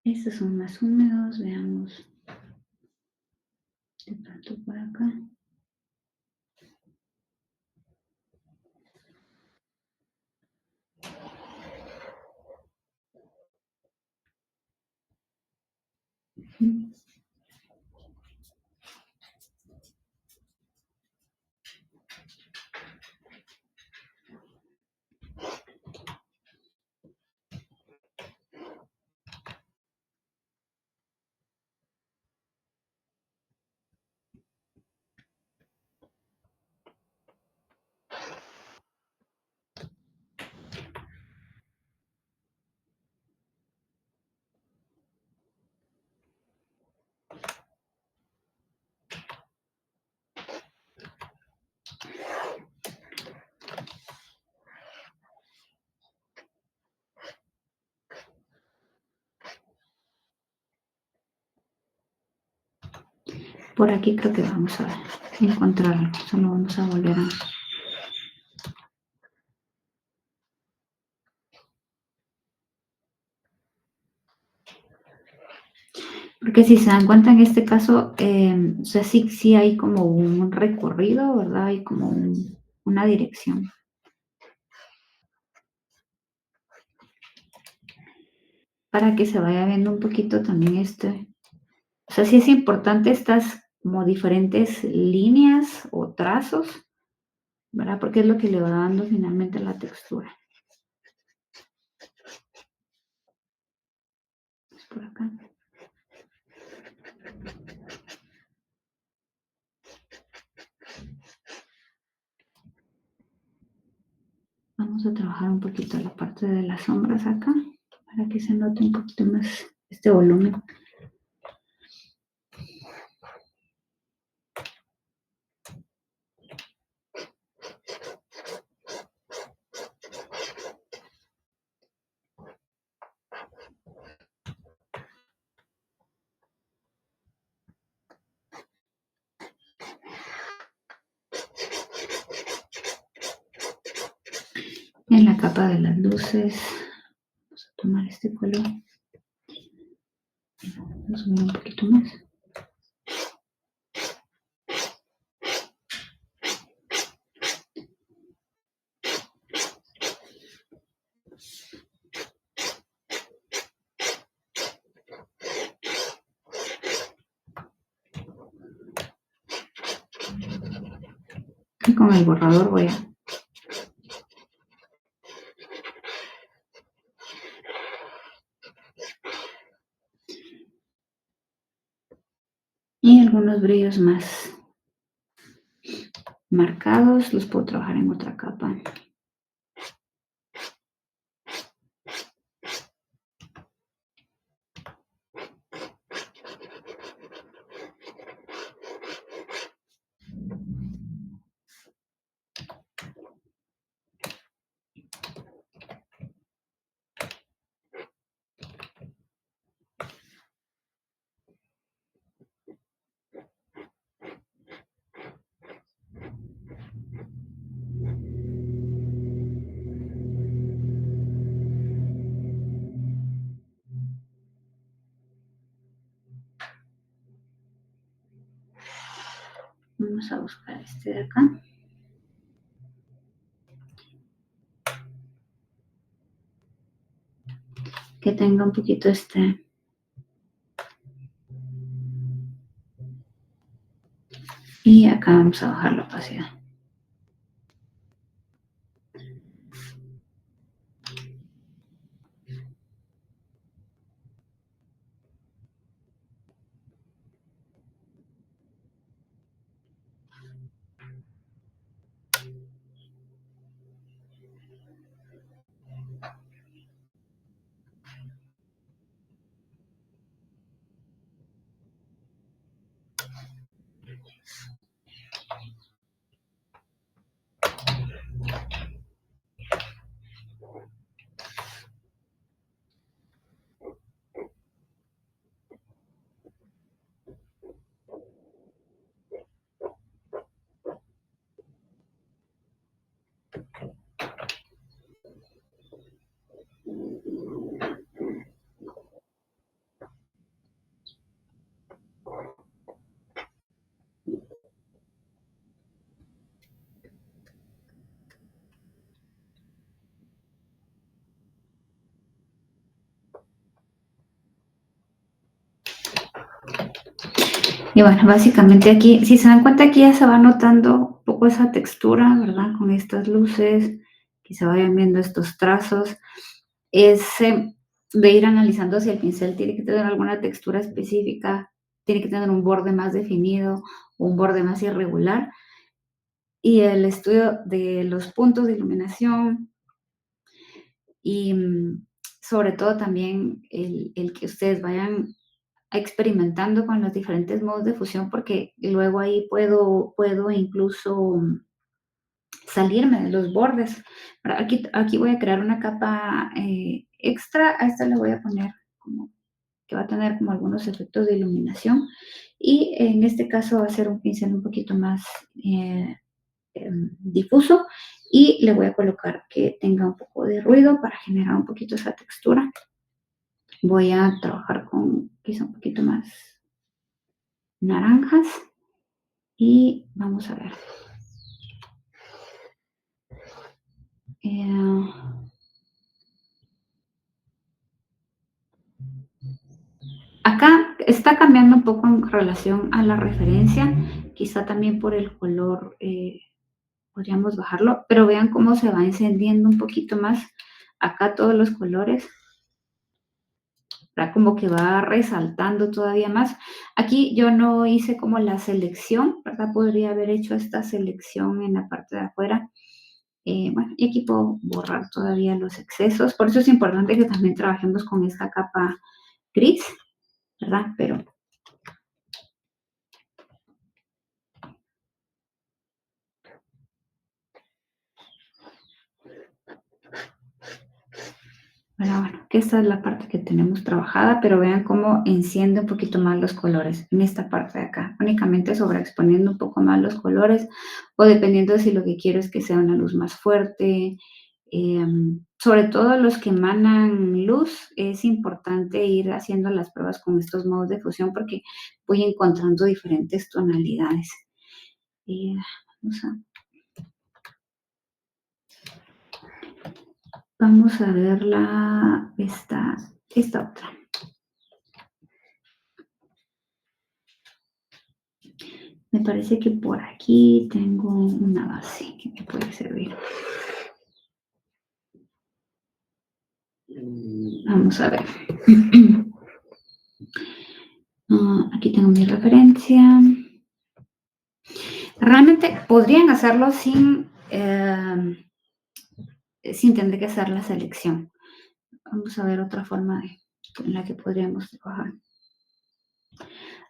Estos son más húmedos, veamos de pronto por acá. Por aquí creo que vamos a encontrarlo. Solo vamos a volver a... Porque si se dan cuenta en este caso, o sea, sí hay como un recorrido, ¿verdad? Hay como una dirección. Para que se vaya viendo un poquito también o sea, sí es importante estas como diferentes líneas o trazos, ¿verdad? Porque es lo que le va dando finalmente la textura. Es por acá. Vamos a trabajar un poquito la parte de las sombras acá, para que se note un poquito más este volumen. En la capa de las luces, vamos a tomar este color. Vamos a subir un poquito más. Y con el borrador voy a... Y algunos brillos más marcados los puedo trabajar en otra capa. Vamos a buscar este de acá. Que tenga un poquito Y acá vamos a bajar la opacidad. Y bueno, básicamente aquí, si se dan cuenta, aquí ya se va notando un poco esa textura, ¿verdad? Con estas luces, que se vayan viendo estos trazos. Es de ir analizando si el pincel tiene que tener alguna textura específica, tiene que tener un borde más definido o un borde más irregular. Y el estudio de los puntos de iluminación y sobre todo también el que ustedes vayan experimentando con los diferentes modos de fusión, porque luego ahí puedo incluso salirme de los bordes. Aquí voy a crear una capa extra, a esta le voy a poner como que va a tener como algunos efectos de iluminación. Y en este caso va a ser un pincel un poquito más difuso y le voy a colocar que tenga un poco de ruido para generar un poquito esa textura. Voy a trabajar con quizá un poquito más naranjas y vamos a ver. Acá está cambiando un poco en relación a la referencia, quizá también por el color podríamos bajarlo, pero vean cómo se va encendiendo un poquito más acá todos los colores. ¿Verdad? Como que va resaltando todavía más. Aquí yo no hice como la selección, ¿verdad? Podría haber hecho esta selección en la parte de afuera. Bueno, y aquí puedo borrar todavía los excesos. Por eso es importante que también trabajemos con esta capa gris, ¿verdad? Pero bueno, que esta es la parte que tenemos trabajada, pero vean cómo enciende un poquito más los colores en esta parte de acá, únicamente sobreexponiendo un poco más los colores o dependiendo de si lo que quiero es que sea una luz más fuerte. Sobre todo los que emanan luz, es importante ir haciendo las pruebas con estos modos de fusión porque voy encontrando diferentes tonalidades. Vamos a ver esta otra. Me parece que por aquí tengo una base que me puede servir. Vamos a ver. Aquí tengo mi referencia. Realmente podrían hacerlo sin tener que hacer la selección. Vamos a ver otra forma en la que podríamos trabajar.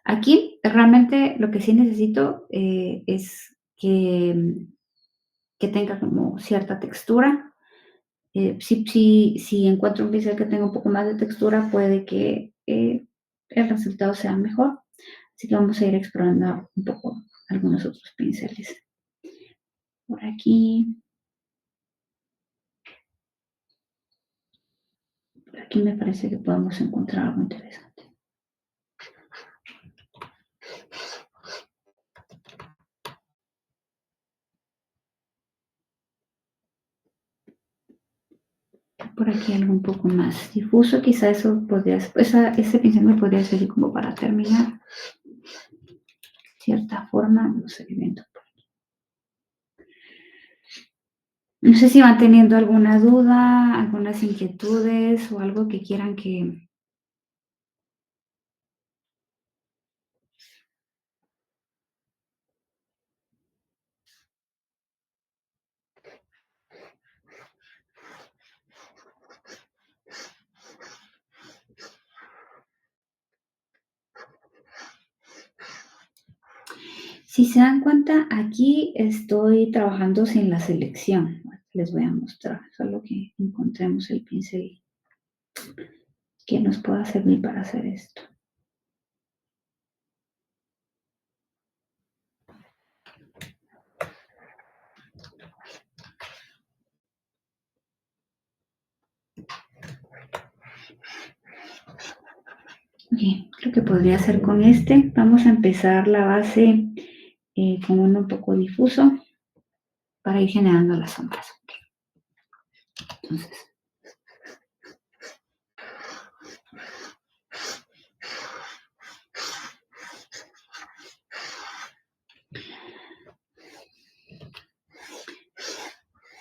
Aquí realmente lo que sí necesito es que tenga como cierta textura. Si encuentro un pincel que tenga un poco más de textura, puede que el resultado sea mejor. Así que vamos a ir explorando un poco algunos otros pinceles. Por aquí. Por aquí me parece que podemos encontrar algo interesante. Por aquí algo un poco más difuso, quizá eso podría, ese pincel me podría servir como para terminar. De cierta forma, vamos a ir viendo por aquí. No sé si van teniendo alguna duda, algunas inquietudes o algo que quieran que... Si se dan cuenta, aquí estoy trabajando sin la selección. Les voy a mostrar, solo que encontremos el pincel que nos pueda servir para hacer esto. Ok, creo que podría ser con este. Vamos a empezar la base con uno un poco difuso para ir generando las sombras. Entonces,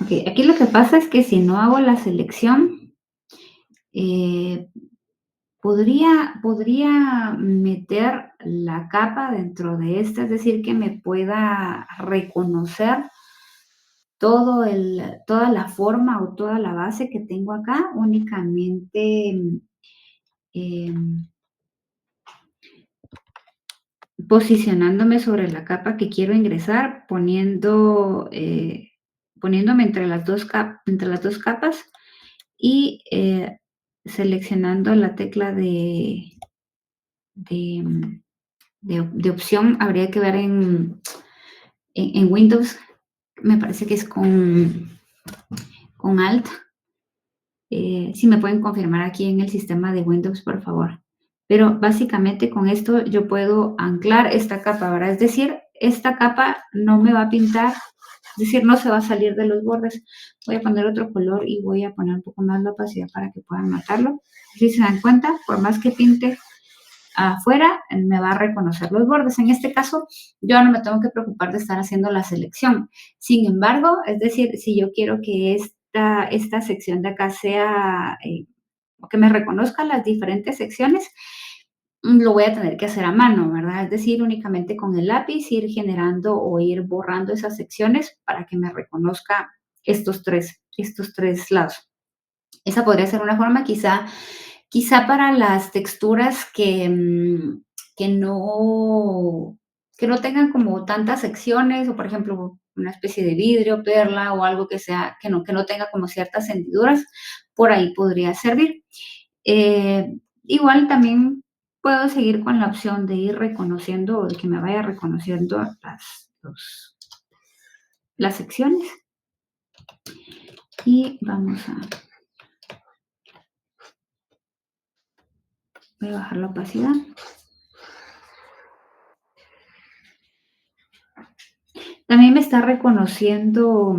ok, aquí lo que pasa es que si no hago la selección, podría meter la capa dentro de esta, es decir, que me pueda reconocer toda la forma o toda la base que tengo acá, únicamente posicionándome sobre la capa que quiero ingresar, poniéndome entre las dos capas y seleccionando la tecla de de opción, habría que ver en Windows, me parece que es con Alt. Si me pueden confirmar aquí en el sistema de Windows, por favor. Pero básicamente con esto yo puedo anclar esta capa, ¿verdad? Es decir, esta capa no me va a pintar, es decir, no se va a salir de los bordes. Voy a poner otro color y voy a poner un poco más la opacidad para que puedan notarlo. Si se dan cuenta, por más que pinte afuera, me va a reconocer los bordes. En este caso, yo no me tengo que preocupar de estar haciendo la selección. Sin embargo, es decir, si yo quiero que esta sección de acá sea, que me reconozca las diferentes secciones, lo voy a tener que hacer a mano, ¿verdad? Es decir, únicamente con el lápiz ir generando o ir borrando esas secciones para que me reconozca estos tres lados. Esa podría ser una forma, quizá para las texturas que no tengan como tantas secciones, o por ejemplo, una especie de vidrio, perla o algo que no tenga como ciertas hendiduras, por ahí podría servir. Igual también puedo seguir con la opción de ir reconociendo o de que me vaya reconociendo las secciones. Y voy a bajar la opacidad. También me está reconociendo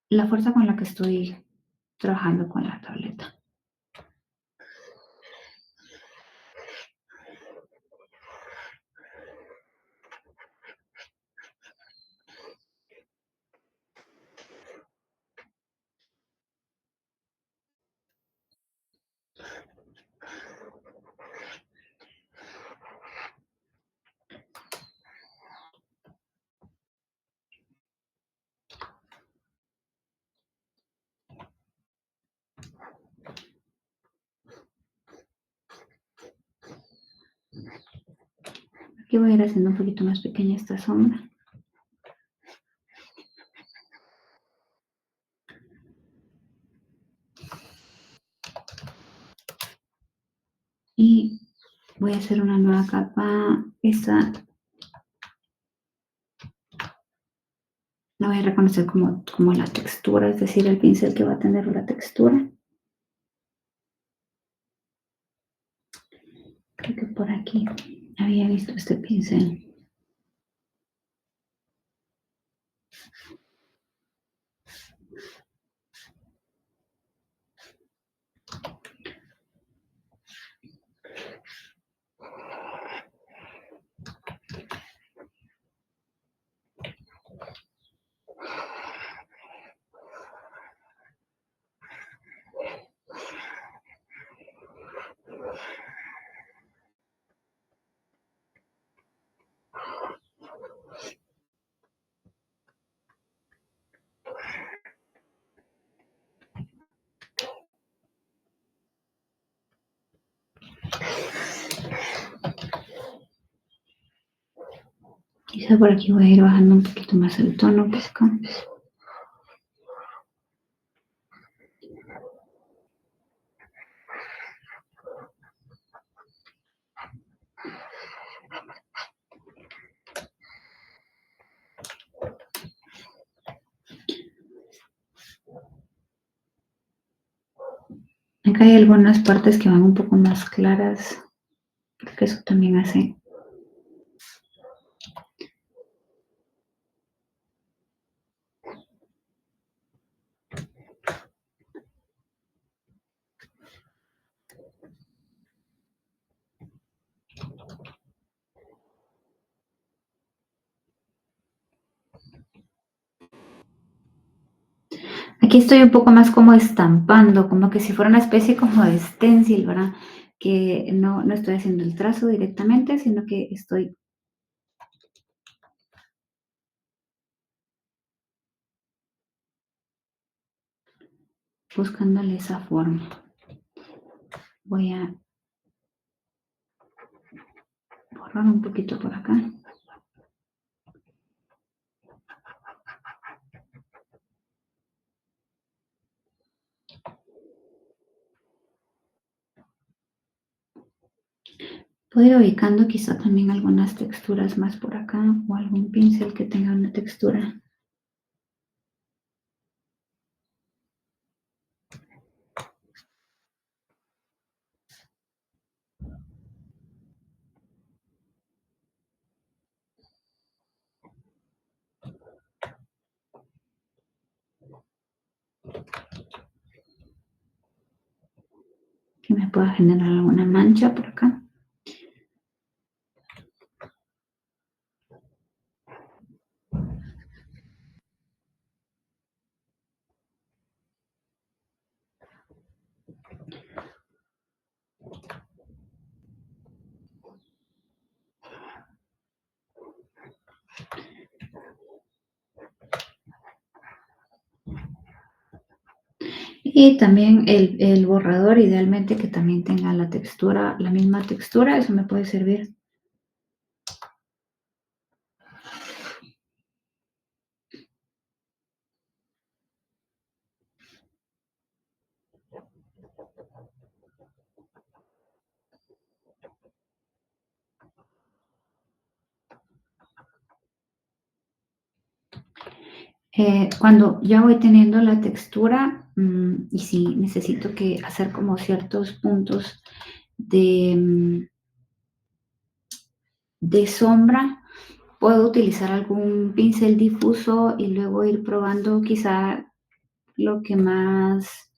la fuerza con la que estoy trabajando con la tableta. Aquí voy a ir haciendo un poquito más pequeña esta sombra. Y voy a hacer una nueva capa. Esta la voy a reconocer como la textura, es decir, el pincel que va a tener la textura. Creo que por aquí había visto este pincel. Quizá por aquí voy a ir bajando un poquito más el tono, pues acá. Acá hay algunas partes que van un poco más claras. Creo que eso también hace. Aquí estoy un poco más como estampando, como que si fuera una especie como de stencil, ¿verdad? Que no estoy haciendo el trazo directamente, sino que estoy buscándole esa forma. Voy a borrar un poquito por acá. Puedo ir ubicando quizá también algunas texturas más por acá o algún pincel que tenga una textura. Que me pueda generar alguna mancha por acá. Y también el borrador, idealmente que también tenga la textura, la misma textura, eso me puede servir. Cuando ya voy teniendo la textura, y si necesito que hacer como ciertos puntos de, de sombra, puedo utilizar algún pincel difuso y luego ir probando quizá lo que más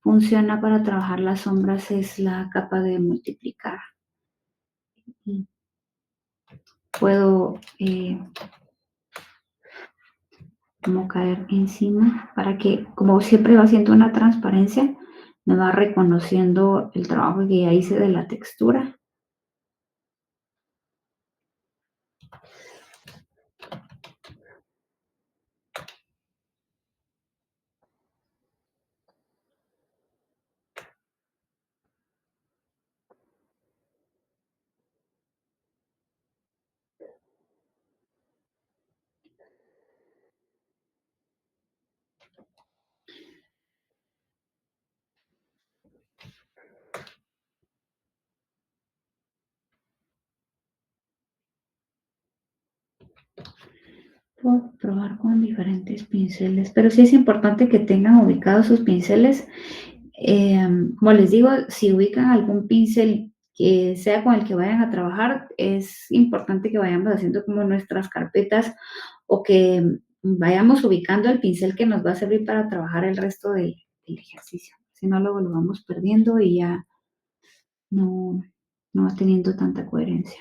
funciona para trabajar las sombras es la capa de multiplicar. Y puedo como caer encima para que, como siempre va haciendo una transparencia, me va reconociendo el trabajo que ya hice de la textura. Puedo probar con diferentes pinceles, pero sí es importante que tengan ubicados sus pinceles. Como les digo, si ubican algún pincel que sea con el que vayan a trabajar, es importante que vayamos haciendo como nuestras carpetas o que vayamos ubicando el pincel que nos va a servir para trabajar el resto del ejercicio. Si no, luego lo vamos perdiendo y ya no, no va teniendo tanta coherencia.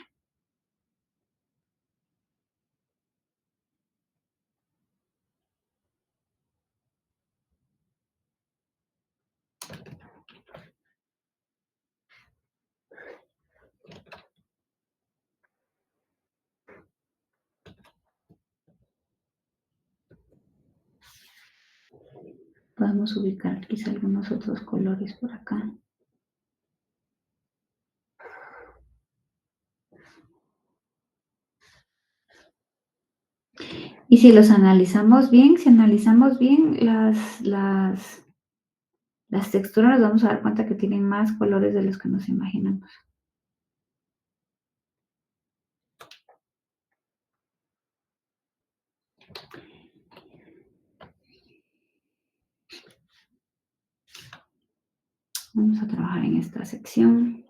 Podemos ubicar quizá algunos otros colores por acá. Y si los analizamos bien, si analizamos bien las texturas, nos vamos a dar cuenta que tienen más colores de los que nos imaginamos. Vamos a trabajar en esta sección.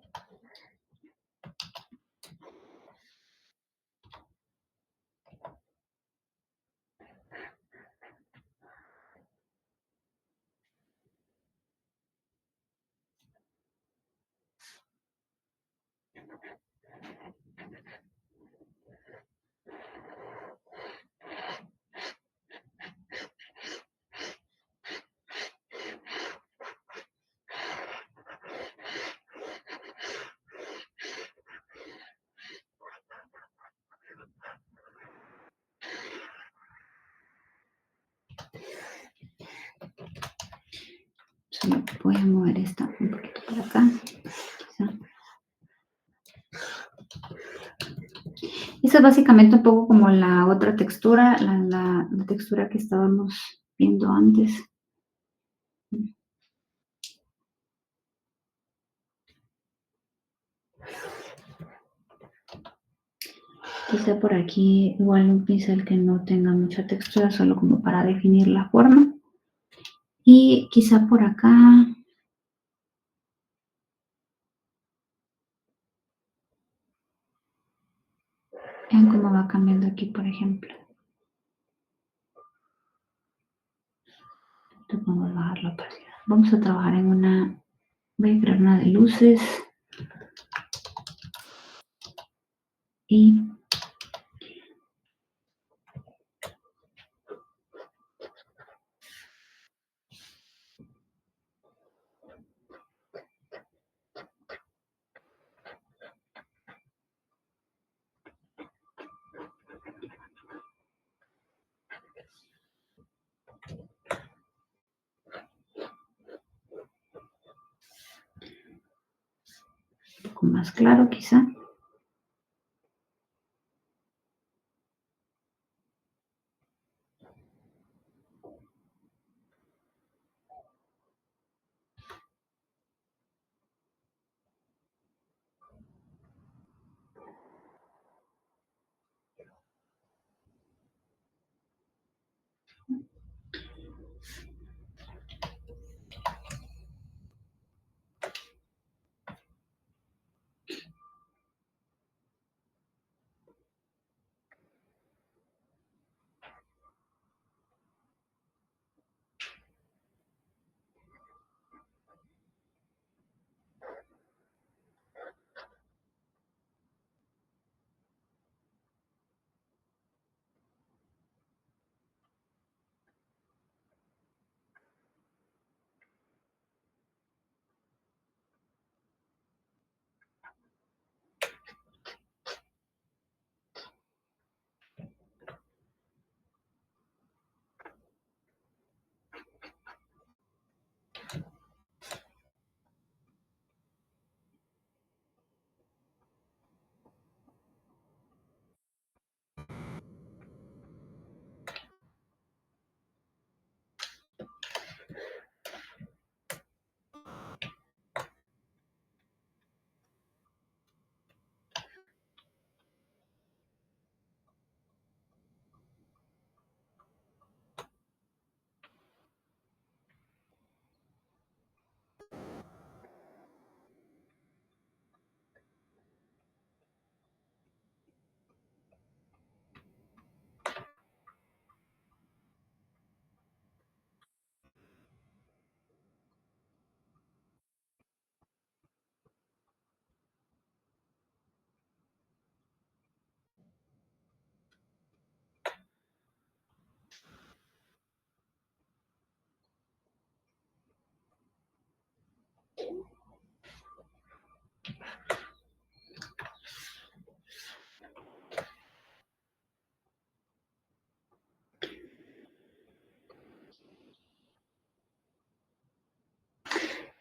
Solo voy a mover esta un poquito para acá. Quizá. Esta es básicamente un poco como la otra textura, la textura que estábamos viendo antes. Quizá por aquí igual un pincel que no tenga mucha textura, solo como para definir la forma. Y quizá por acá. Vean cómo va cambiando aquí, por ejemplo. Entonces vamos a bajar la opacidad. Vamos a trabajar en una. Voy a crear una de luces. Y un poco más claro quizá.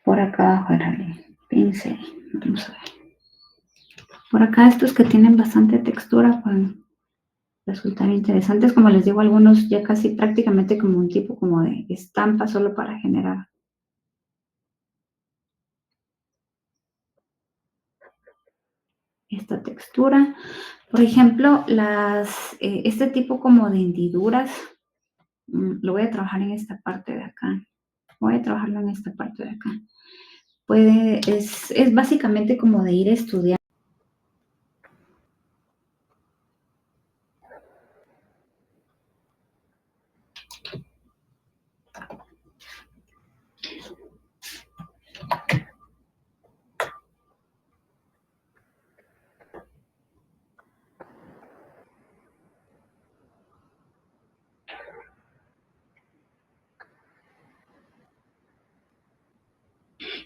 Por acá abajo era el pincel. Vamos a ver. Por acá estos que tienen bastante textura pueden resultar interesantes. Como les digo, algunos ya casi prácticamente como un tipo como de estampa solo para generar esta textura. Por ejemplo, este tipo como de hendiduras, lo voy a trabajar en esta parte de acá. Voy a trabajarlo en esta parte de acá. Es básicamente como de ir estudiando.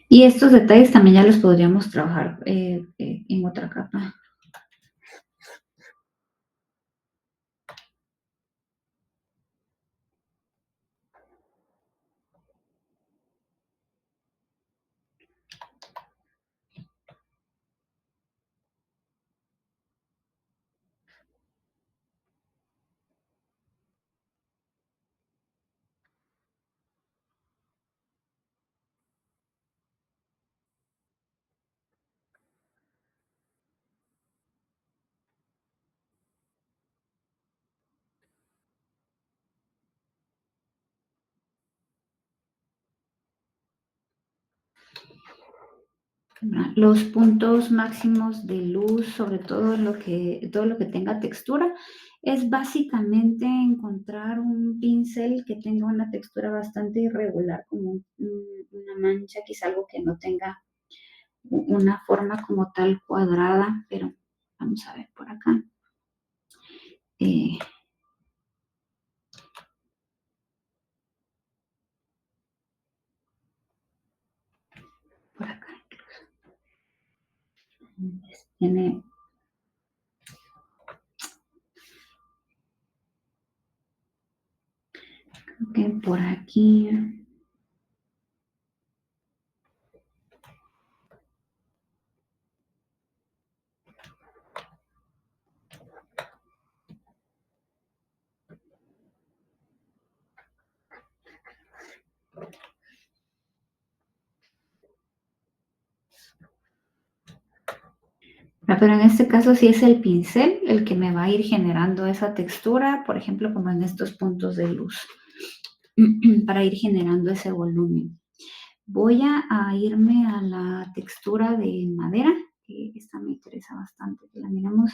Y estos detalles también ya los podríamos trabajar en otra capa. Los puntos máximos de luz, sobre todo todo lo que tenga textura, es básicamente encontrar un pincel que tenga una textura bastante irregular, como una mancha, quizá algo que no tenga una forma como tal cuadrada, pero vamos a ver por acá. Eh, por acá. Tiene que por aquí. Pero en este caso sí es el pincel el que me va a ir generando esa textura, por ejemplo, como en estos puntos de luz, para ir generando ese volumen. Voy a irme a la textura de madera, que esta me interesa bastante, que la miremos.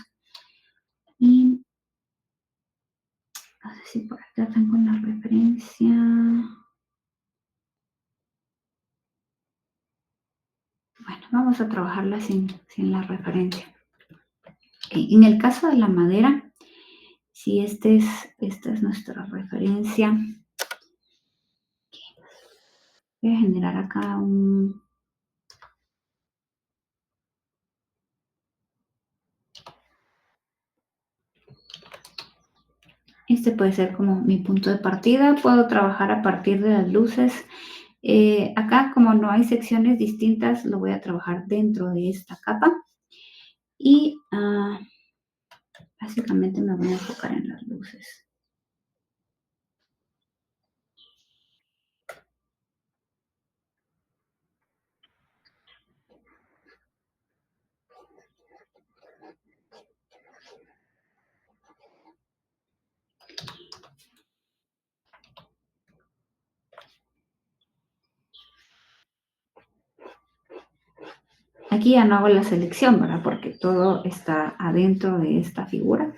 Y no sé si por acá tengo la referencia. Bueno, vamos a trabajarla sin la referencia. En el caso de la madera, si esta es nuestra referencia, voy a generar acá este puede ser como mi punto de partida. Puedo trabajar a partir de las luces. Acá, como no hay secciones distintas, lo voy a trabajar dentro de esta capa. Y básicamente me voy a enfocar en las luces. Aquí ya no hago la selección, ¿verdad? Porque todo está adentro de esta figura.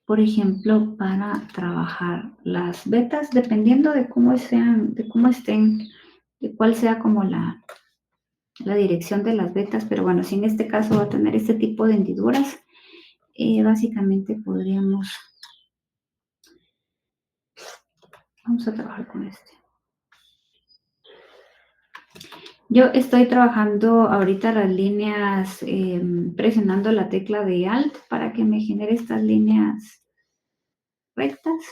Por ejemplo, para trabajar las vetas, dependiendo de cómo sean, de cómo estén, de cuál sea como la dirección de las vetas, pero bueno, si en este caso va a tener este tipo de hendiduras, básicamente vamos a trabajar con este. Yo estoy trabajando ahorita las líneas, presionando la tecla de Alt para que me genere estas líneas rectas.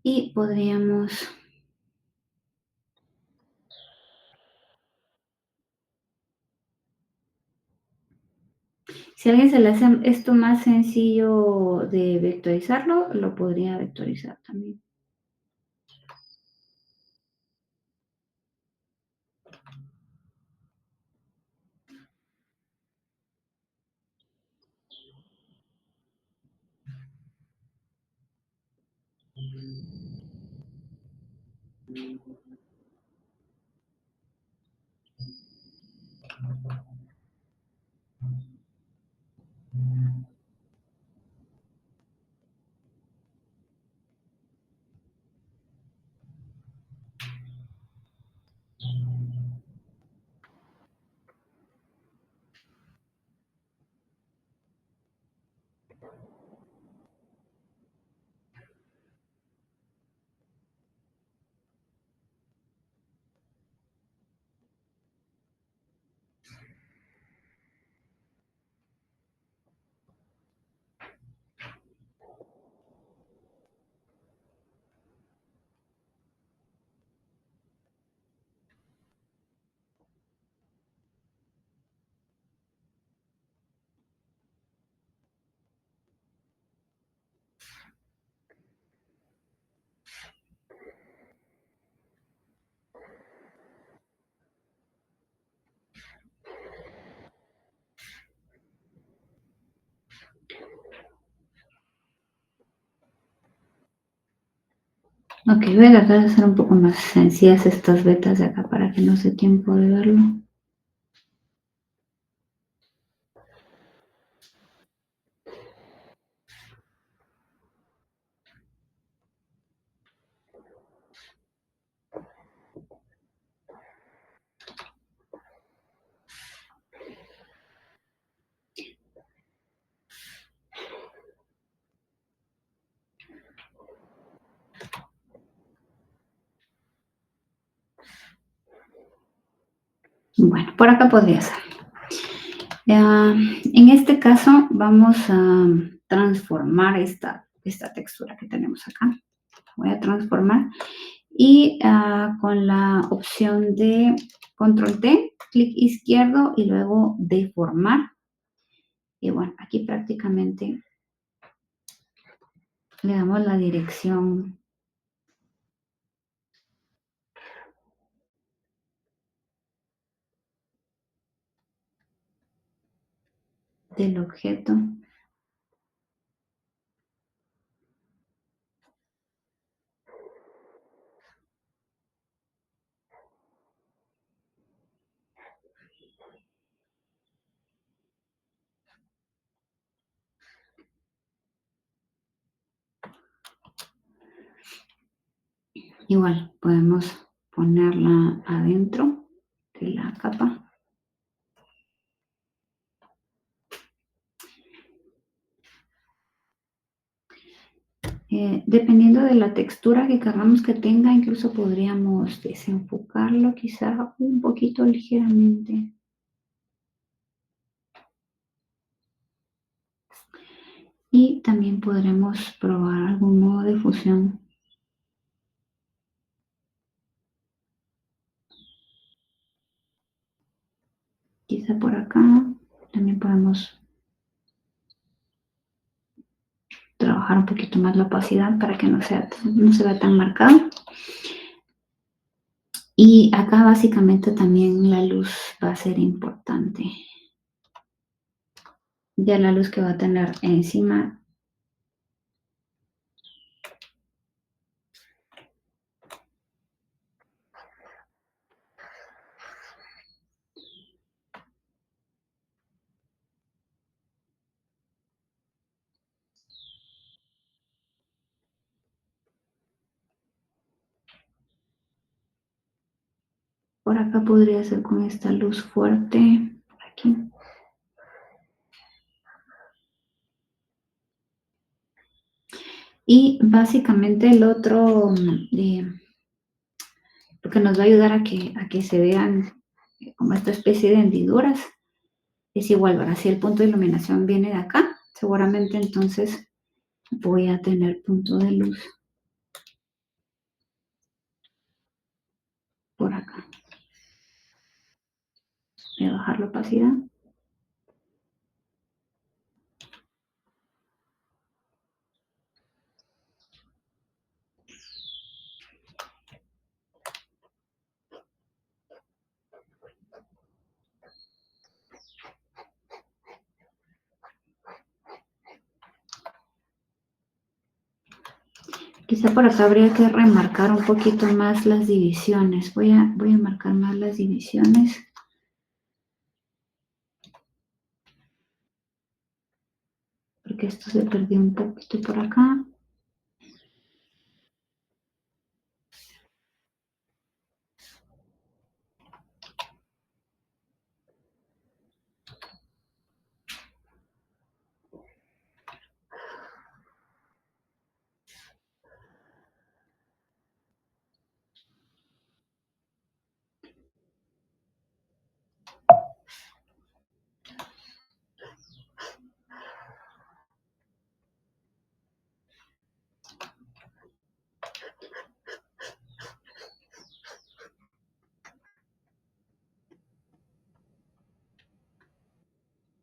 Y podríamos si a alguien se le hace esto más sencillo de vectorizarlo, lo podría vectorizar también. Ok, voy a tratar de hacer un poco más sencillas estas vetas de acá para que no se tiempo de verlo. Bueno, por acá podría ser. En este caso vamos a transformar esta textura que tenemos acá. Voy a transformar y con la opción de control T, clic izquierdo y luego deformar. Y bueno, aquí prácticamente le damos la dirección del objeto. Igual podemos ponerla adentro de la capa. Dependiendo de la textura que queramos que tenga, incluso podríamos desenfocarlo quizá un poquito ligeramente. Y también podremos probar algún modo de fusión. Quizá por acá también podemos trabajar un poquito más la opacidad para que no se vea tan marcado. Y acá básicamente también la luz va a ser importante. Ya la luz que va a tener encima. Por acá podría ser con esta luz fuerte. Por aquí. Y básicamente el otro, lo que nos va a ayudar a que se vean como esta especie de hendiduras, es igual, ¿verdad? Si el punto de iluminación viene de acá, seguramente entonces voy a tener punto de luz por acá. Voy a bajar la opacidad. Quizá por acá habría que remarcar un poquito más las divisiones. Voy a marcar más las divisiones. Porque esto se perdió un poquito por acá.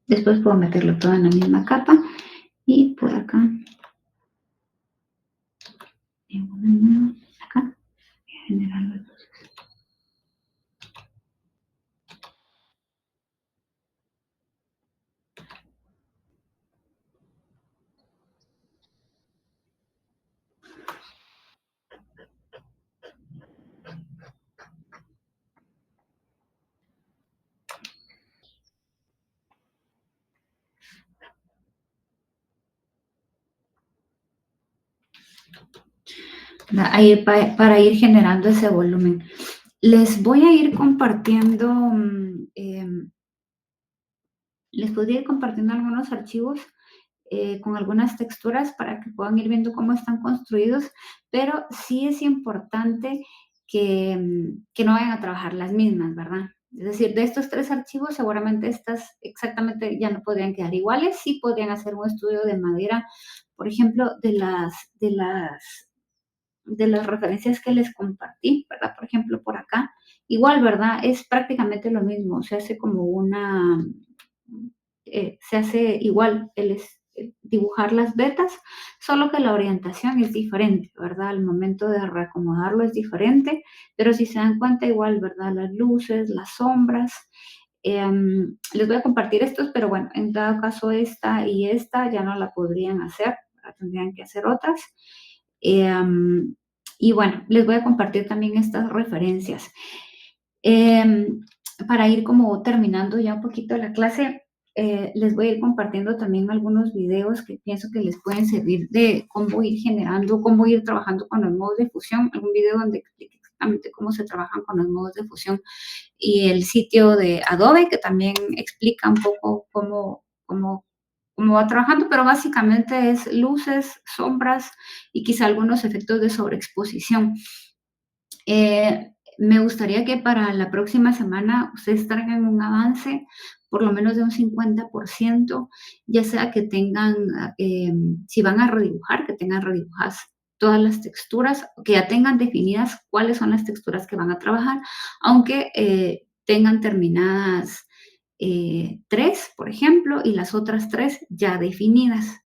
Después puedo meterlo todo en la misma capa. Y por acá. Acá. Voy a generar los dos. Ahí para ir generando ese volumen. Les voy a ir compartiendo, les podría ir compartiendo algunos archivos con algunas texturas para que puedan ir viendo cómo están construidos, pero sí es importante que no vayan a trabajar las mismas, ¿verdad? Es decir, de estos 3 archivos, seguramente estas exactamente ya no podrían quedar iguales, sí podrían hacer un estudio de madera, por ejemplo, de las referencias que les compartí, ¿verdad? Por ejemplo, por acá, igual, ¿verdad? Es prácticamente lo mismo, se hace como se hace igual dibujar las vetas, solo que la orientación es diferente, ¿verdad? Al momento de reacomodarlo es diferente, pero si se dan cuenta igual, ¿verdad? Las luces, las sombras. Les voy a compartir estos, pero bueno, en dado caso esta y esta ya no la podrían hacer, ¿verdad? Tendrían que hacer otras. Em, y bueno, les voy a compartir también estas referencias. Em, para ir como terminando ya un poquito la clase, les voy a ir compartiendo también algunos videos que pienso que les pueden servir de cómo ir generando, cómo ir trabajando con los modos de fusión. Algún video donde explique exactamente cómo se trabajan con los modos de fusión y el sitio de Adobe, que también explica un poco cómo va trabajando, pero básicamente es luces, sombras y quizá algunos efectos de sobreexposición. Me gustaría que para la próxima semana ustedes traigan un avance, por lo menos de un 50%, ya sea que tengan, si van a redibujar, que tengan redibujadas todas las texturas, que ya tengan definidas cuáles son las texturas que van a trabajar, aunque tengan terminadas 3, por ejemplo, y las otras 3 ya definidas.